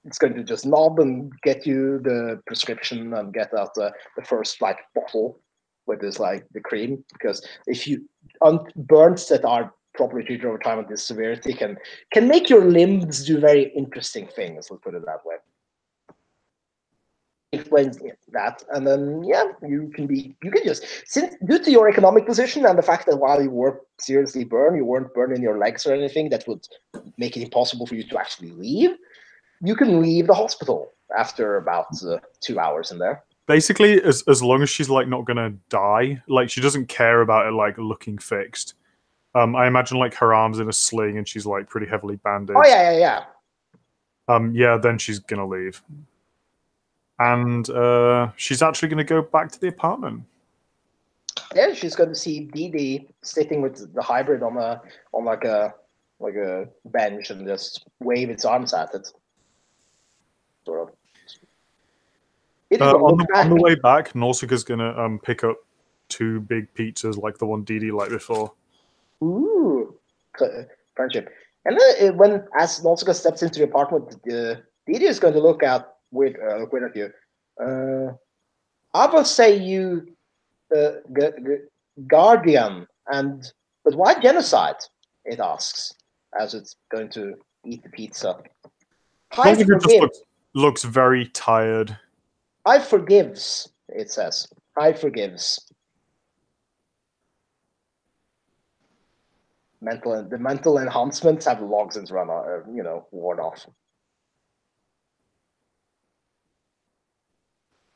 it's going to just nod and get you the prescription and get out the first bottle with this the cream, because if you burns that are properly treated over time with this severity can make your limbs do very interesting things. Let's put it that way. Explains that, and then you can just, since due to your economic position and the fact that while you were seriously burned, you weren't burning your legs or anything that would make it impossible for you to actually leave. You can leave the hospital after about 2 hours in there. Basically, as long as she's not gonna die, she doesn't care about it looking fixed. I imagine her arm's in a sling and she's pretty heavily bandaged. Oh yeah. Yeah, then she's gonna leave. And she's actually going to go back to the apartment. Yeah, she's going to see Dee Dee sitting with the hybrid on a bench and just wave its arms at it. Sort of. On the way back, Nausicaa's going to pick up 2 big pizzas like the one Dee Dee liked before. Ooh, friendship. And as Nausicaa steps into the apartment, Dee Dee is going to look at you. I will say you guardian, but why genocide? It asks as it's going to eat the pizza. Nausicaa just looks very tired. I forgives, it says. I forgives. The mental enhancements have long since worn off.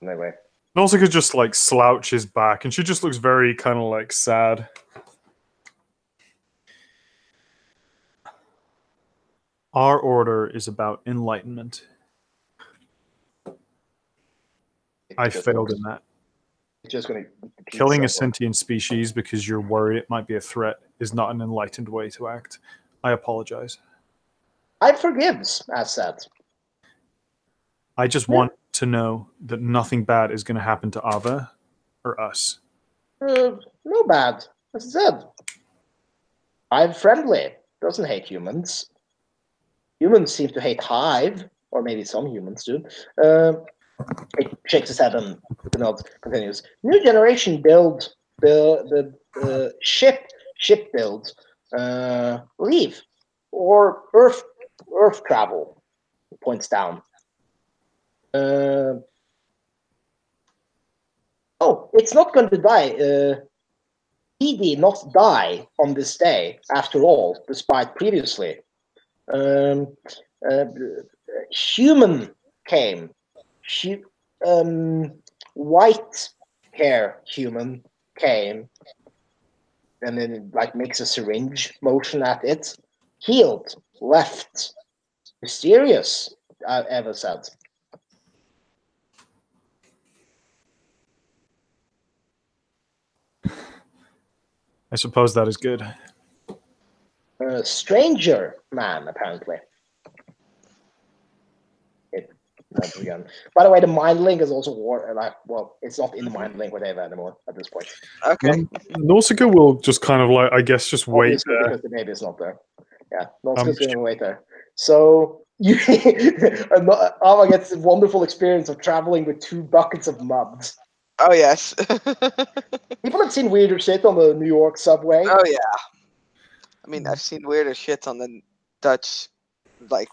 Anyway. Nausicaa just slouches back, and she just looks very kind of sad. Our order is about enlightenment. I failed in that. Just going to killing a sentient species because you're worried it might be a threat is not an enlightened way to act. I apologize. I forgives, as said. I just want to know that nothing bad is going to happen to Ava or us. No bad. As I said. I'm friendly. Doesn't hate humans. Humans seem to hate Hive, or maybe some humans do. It shakes his head and continues. New generation build the ship build. Leave or Earth travel. Points down. It's not going to die. Dee not die on this day after all, despite previously. Human came. White hair human came, and then makes a syringe motion at it. Healed, left. Mysterious, Eva said. I suppose that is good. Stranger man, apparently. Again. By the way, the mind link is also it's not in the mind link with Eva anymore at this point. Okay. Nausicaa will just kind of I guess just wait there. Because the baby is not there. Yeah, Nausicaa's going to wait there. So Ava gets a wonderful experience of traveling with 2 buckets of mud. Oh yes. People have seen weirder shit on the New York subway. Oh yeah. I mean, I've seen weirder shit on the Dutch, like,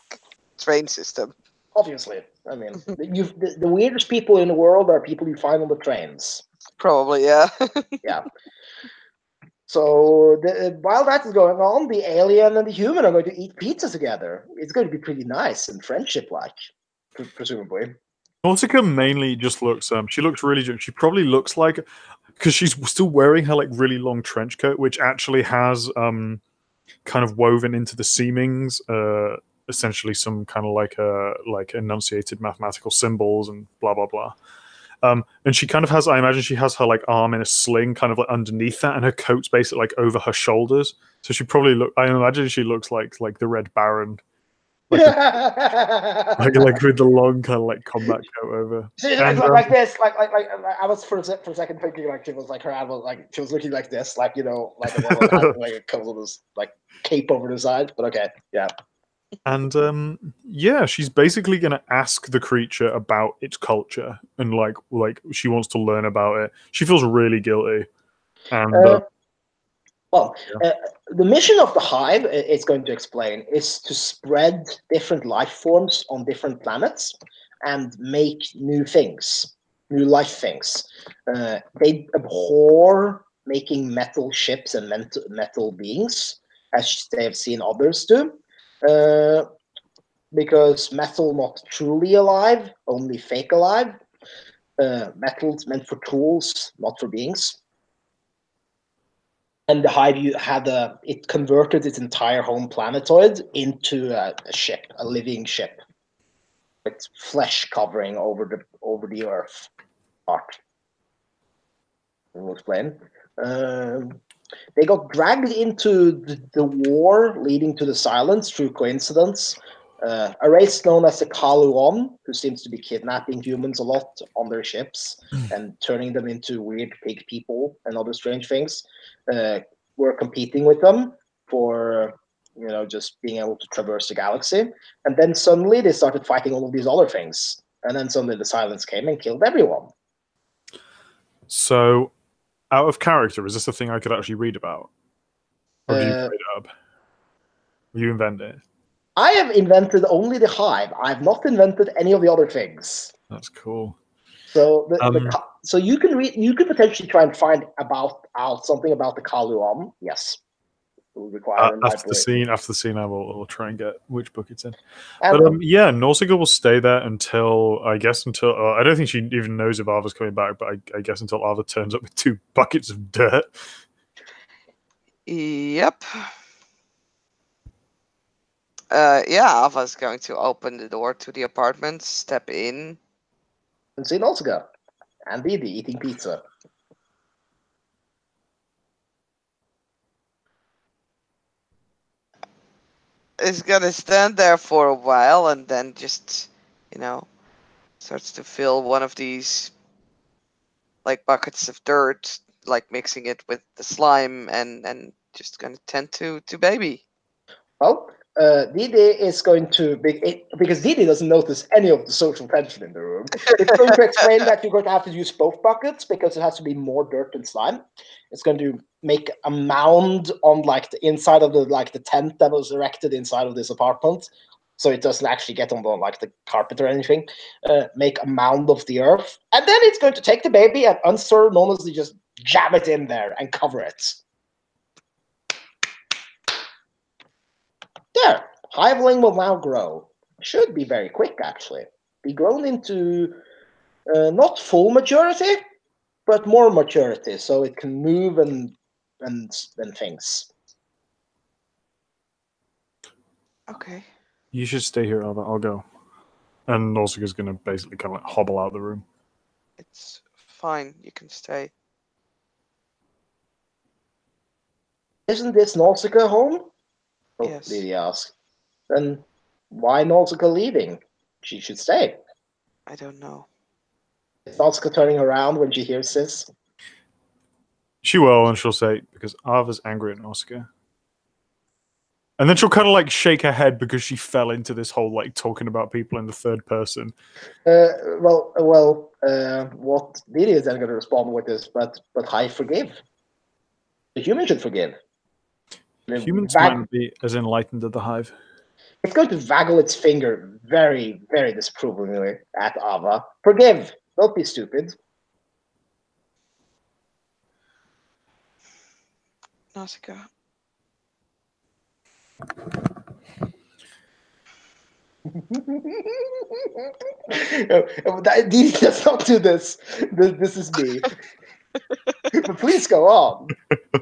train system. Obviously, I mean, the weirdest people in the world are people you find on the trains. Probably, yeah. Yeah. So while that is going on, the alien and the human are going to eat pizza together. It's going to be pretty nice and friendship-like, presumably. Nausicaa mainly just looks. She looks really. She probably looks like, because she's still wearing her like really long trench coat, which actually has kind of woven into the seamings, essentially some kind of like enunciated mathematical symbols and blah blah blah. And she kind of has. I imagine she has her like arm in a sling, kind of like underneath that, and her coat's basically like over her shoulders. So she probably look. I imagine she looks like the Red Baron, like like with the long kind of like combat coat over. And like this, like I was for a second thinking like she was like her hand was like she was looking like this, like like a woman had like a couple of this like cape over the side. But okay, yeah. And yeah, she's basically going to ask the creature about its culture, and like she wants to learn about it. She feels really guilty, and Well, yeah. the mission of the hive, it's going to explain, is to spread different life forms on different planets and make new things, new life things. They abhor making metal ships and metal beings, as they have seen others do, because metal not truly alive, only fake alive. Metal's meant for tools, not for beings. And the hive it converted its entire home planetoid into a ship, a living ship, with flesh covering over the Earth part. We'll explain. They got dragged into the war leading to the silence through coincidence. A race known as the Kaluon, who seems to be kidnapping humans a lot on their ships and turning them into weird pig people and other strange things, were competing with them for just being able to traverse the galaxy. And then suddenly they started fighting all of these other things. And then suddenly the silence came and killed everyone. So, out of character, is this a thing I could actually read about, or do you made it up? You invent it. I have invented only the hive. I've not invented any of the other things. That's cool. So so you can read. You could potentially try and find out something about the Kaluam. Yes, it will require After the scene, I will try and get which book it's in. And, But yeah, Nausicaa will stay there until I don't think she even knows if Arva's coming back, but I guess until Arva turns up with 2 buckets of dirt. Yep. Yeah, Ava's going to open the door to the apartment, step in. and see Nausicaa and Didi eating pizza. Is gonna stand there for a while and then just, starts to fill one of these like buckets of dirt, like mixing it with the slime and just gonna tend to baby. Well, Didi is going to because Didi doesn't notice any of the social tension in the room. It's going to explain that you're going to have to use both buckets because it has to be more dirt than slime. It's going to make a mound on like the inside of the tent that was erected inside of this apartment, so it doesn't actually get on the carpet or anything. Make a mound of the earth, and then it's going to take the baby and unceremoniously just jam it in there and cover it. There, hiveling will now grow. Should be very quick, actually. Be grown into not full maturity, but more maturity, so it can move and things. Okay. You should stay here, Arva. I'll go. And Nausicaa's going to basically kind of like hobble out the room. It's fine. You can stay. Isn't this Nausicaa home? Oh, Yes. Lily asked. Then why Nausicaa leaving? She should stay. I don't know. Is Nausicaa turning around when she hears this? She will, and she'll say, because Arva's angry at Nausicaa. And then she'll kind of like shake her head because she fell into this whole like talking about people in the third person. What Didi is then going to respond with is, but I forgive. The human should forgive. Humans might not be as enlightened as the hive. It's going to waggle its finger very, very disapprovingly at Ava. Forgive. Don't be stupid. Nausicaa. Didi does not do this. This is me. But please go on.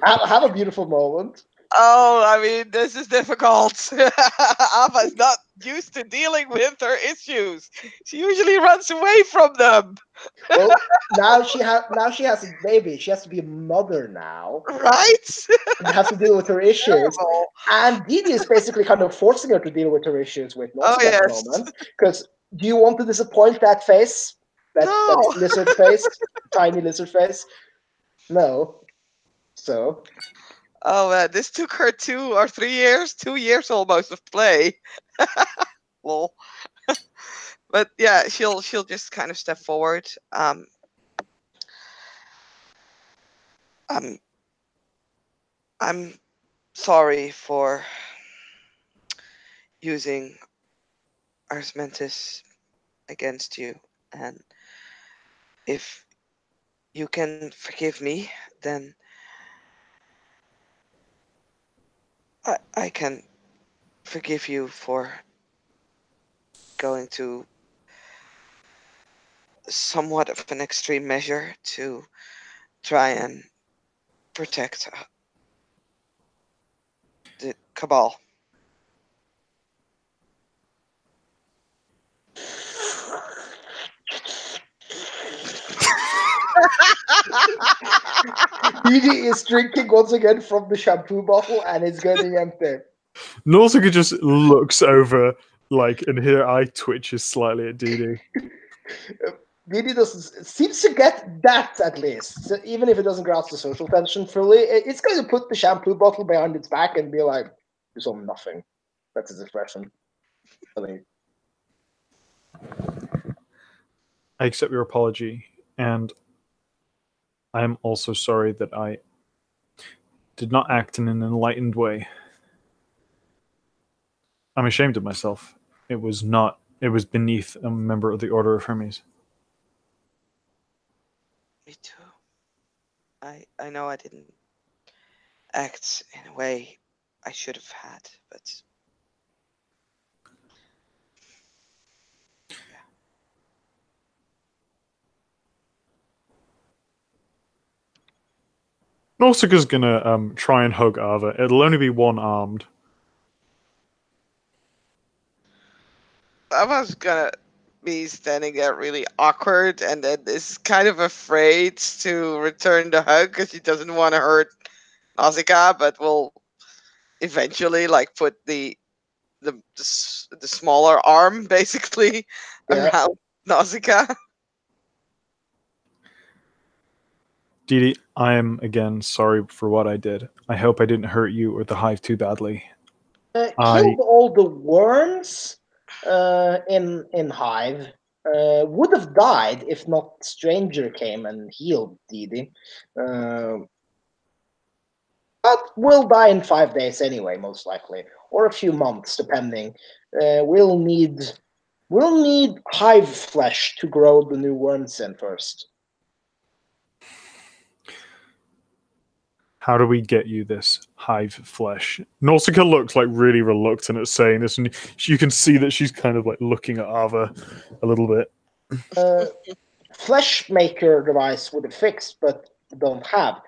Have a beautiful moment. Oh, I mean, this is difficult. Ava is not used to dealing with her issues. She usually runs away from them. Well, now she has a baby. She has to be a mother now. Right? And has to deal with her issues. Terrible. And Didi is basically kind of forcing her to deal with her issues with Nausicaa at the yes. moment. Because do you want to disappoint that face? That lizard face? Tiny lizard face? No. So. Oh man, this took her 2 or 3 years, 2 years almost of play. Lol. But yeah, she'll just kind of step forward. I'm sorry for using Ars Mentis against you, and if you can forgive me, then I can forgive you for going to somewhat of an extreme measure to try and protect the Cabal. Didi is drinking once again from the shampoo bottle and it's getting empty. Nausicaa just looks over, like, and her eye twitches slightly at Didi. Didi seems to get that at least. So even if it doesn't grasp the social tension fully, it's going to put the shampoo bottle behind its back and be like, "You saw nothing." That's his expression. I think. I accept your apology, and I am also sorry that I did not act in an enlightened way. I'm ashamed of myself. It was beneath a member of the Order of Hermes. Me too. I know I didn't act in a way I should have had, but yeah. Nausicaa's gonna try and hug Ava. It'll only be one-armed. I was gonna be standing there really awkward and then is kind of afraid to return the hug because she doesn't want to hurt Nausicaa, but will eventually like put the smaller arm basically around Nausicaa. Didi, I am again sorry for what I did. I hope I didn't hurt you or the hive too badly. Killed all the worms in Hive. Would have died if not Stranger came and healed Didi. But will die in 5 days anyway, most likely, or a few months, depending. We'll need hive flesh to grow the new worms in first. How do we get you this hive flesh? Nausicaa looks like really reluctant at saying this, and you can see that she's kind of like looking at Ava a little bit. Flesh maker device would have fixed, but don't have.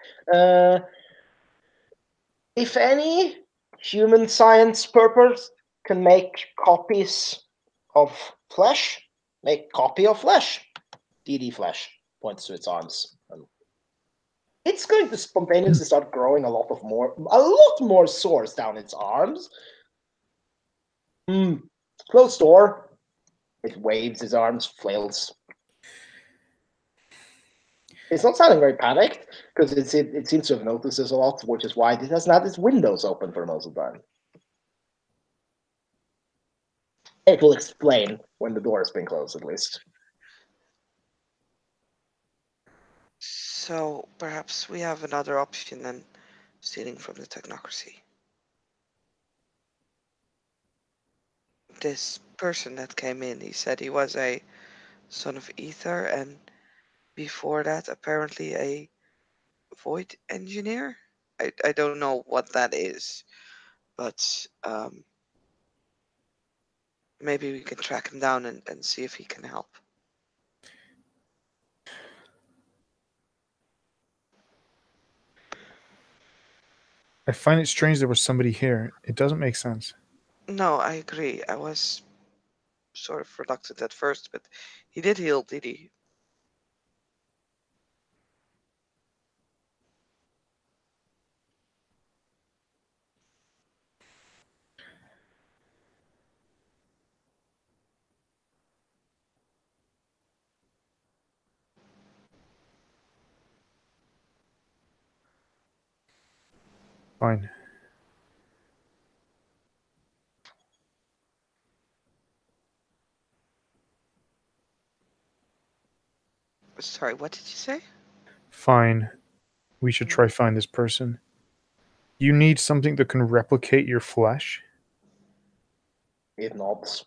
If any human science purpose can make copies of flesh, make copy of flesh. DD flesh points to its arms. It's going to spontaneously start growing a lot more sores down its arms. Closed door. It waves its arms, flails. It's not sounding very panicked because it seems to have noticed this a lot, which is why it hasn't had its windows open for most of the time. It will explain when the door has been closed, at least. So perhaps we have another option than stealing from the technocracy. This person that came in, he said he was a son of ether, and before that, apparently a void engineer. I don't know what that is, but maybe we can track him down and see if he can help. I find it strange there was somebody here. It doesn't make sense. No, I agree. I was sort of reluctant at first, but he did heal, did he? Fine. Sorry, what did you say? Fine. We should try find this person. You need something that can replicate your flesh? If not,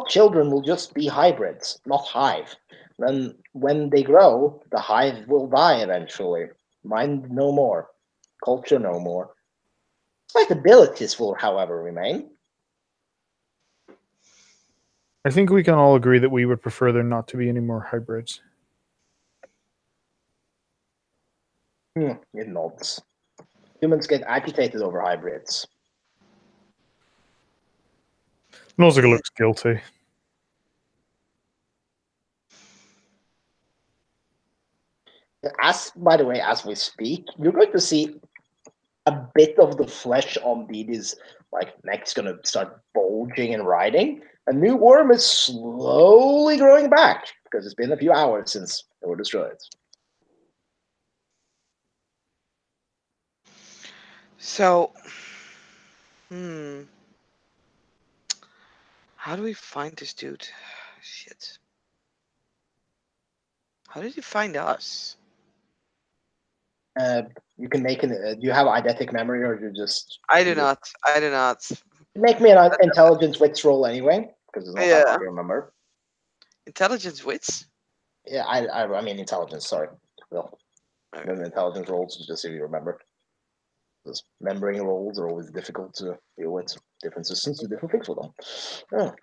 children will just be hybrids, not hive. Then, when they grow, the hive will die eventually. Mind no more, culture no more. Slight abilities will, however, remain. I think we can all agree that we would prefer there not to be any more hybrids. It nods. Humans get agitated over hybrids. Nausicaa looks guilty. By the way, as we speak, you're going to see a bit of the flesh on Didi's neck's gonna start bulging and riding. A new worm is slowly growing back because it's been a few hours since they were destroyed. So, how do we find this dude? Shit. How did he find us? You can make an. Do you have eidetic memory, or you just? I do not. I do not. Make me an intelligence wits roll anyway, because it's not that hard to remember. Intelligence wits? Yeah, I mean intelligence. Sorry, well, Okay. intelligence rolls just so you remember. Because remembering rolls are always difficult to deal with. Different systems do different things with them. Oh.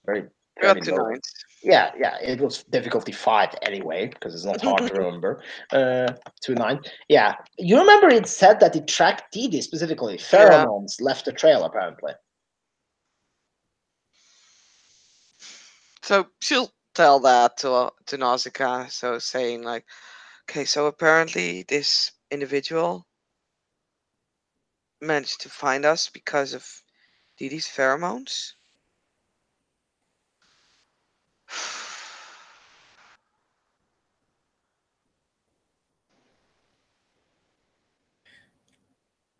Very We got fairly low. 2 9s. Yeah, it was difficulty 5 anyway, because it's not hard to remember. 2 9. Yeah, you remember it said that it tracked Didi specifically. Pheromones left a trail, apparently. So she'll tell that to Nausicaa, so saying like, okay, so apparently this individual managed to find us because of Didi's pheromones.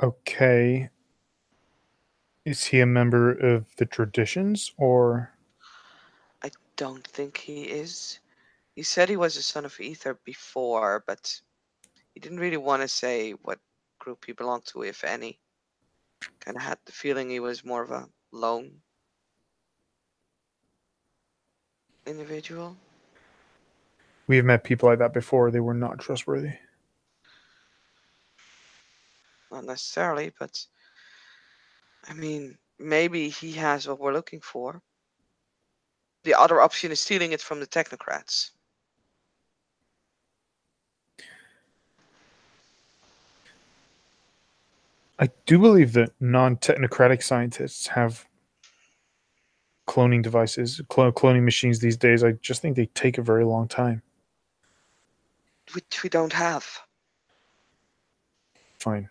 Okay. Is he a member of the traditions, or? I don't think he is. He said he was a son of ether before, but he didn't really want to say what group he belonged to, if any. Kind of had the feeling he was more of a lone individual. We have met people like that before. They were not trustworthy. Not necessarily, but I mean, maybe he has what we're looking for. The other option is stealing it from the technocrats. I do believe that non-technocratic scientists have cloning devices, cloning machines these days. I just think they take a very long time. Which we don't have. Fine.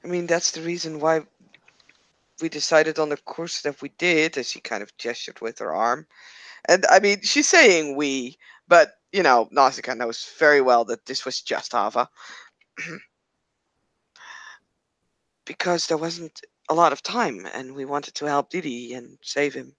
I mean, that's the reason why we decided on the course that we did, as she kind of gestured with her arm. And I mean, she's saying we, but, Nausicaa knows very well that this was just Ava. Because there wasn't a lot of time, and we wanted to help Didi and save him.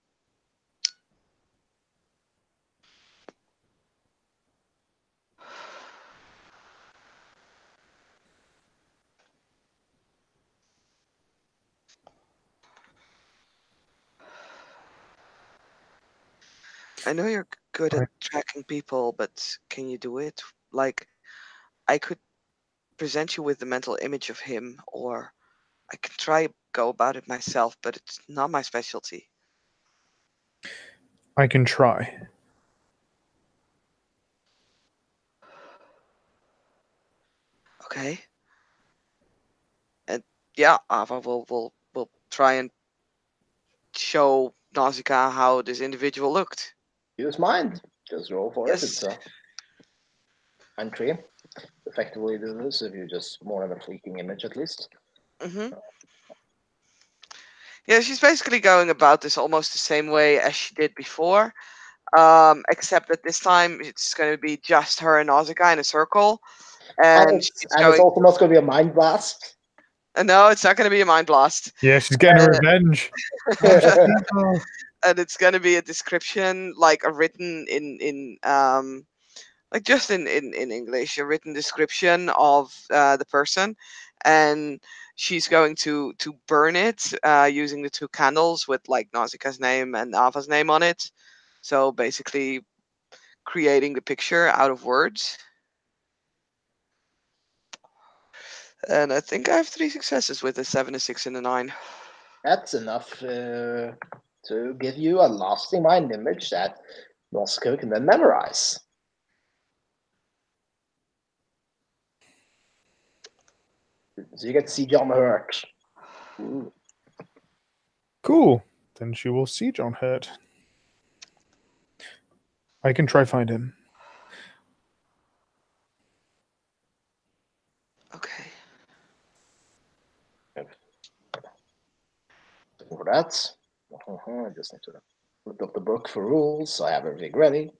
I know you're good at tracking people, but can you do it? Like, I could present you with the mental image of him, or I can try go about it myself, but it's not my specialty. I can try. Okay. And yeah, Ava will try and show Nausicaa how this individual looked. Use mind. Just roll for it. Yes. It's a entry. Effectively do this if you just more than a fleeting image at least. Yeah, she's basically going about this almost the same way as she did before, except that this time it's going to be just her and Nausicaa in a circle, and she's it's going. also not going to be a mind blast. No, it's not going to be a mind blast. Yeah, she's getting her revenge. And it's going to be a description, like a written in like just in English, a written description of the person, and she's going to burn it using the two candles with like Nausicaa's name and Ava's name on it. So basically, creating the picture out of words. And I think I have 3 successes with a 7, a 6, and a 9. That's enough to give you a lasting mind image that Moscow can then memorize. So you get to see John Hurt. Ooh. Cool. Then she will see John Hurt. I can try find him. Okay. For that, I just need to look up the book for rules, so I have everything ready.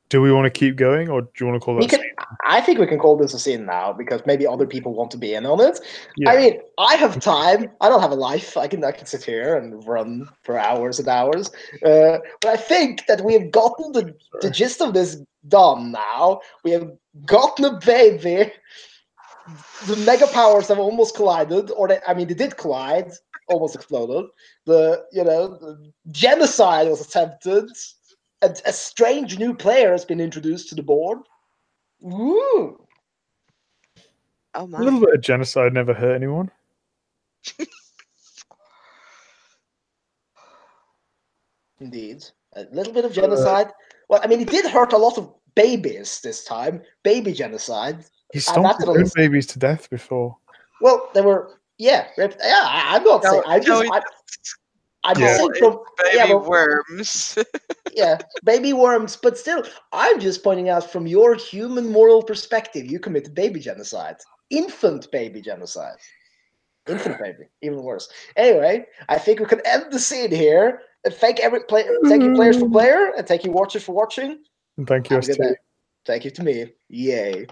Do we want to keep going, or do you want to call that? I think we can call this a scene now because maybe other people want to be in on it. Yeah. I mean, I have time. I don't have a life. I can sit here and run for hours and hours. But I think that we have gotten the gist of this done now. We have gotten a baby. The mega powers have almost collided, or they did collide, almost exploded. The genocide was attempted. A strange new player has been introduced to the board. Woo! Oh my. A little bit of genocide never hurt anyone. Indeed. A little bit of genocide. Well, I mean, it did hurt a lot of babies this time. Baby genocide. He stomped his own babies to death before. Well, they were, yeah. I'm not saying. I'm saying from baby worms. Yeah, baby worms. But still, I'm just pointing out from your human moral perspective, you committed baby genocide, infant baby genocide, infant baby, even worse. Anyway, I think we can end the scene here. Thank you players for player, and thank you watchers for watching. And thank you, ST. Thank you to me. Yay.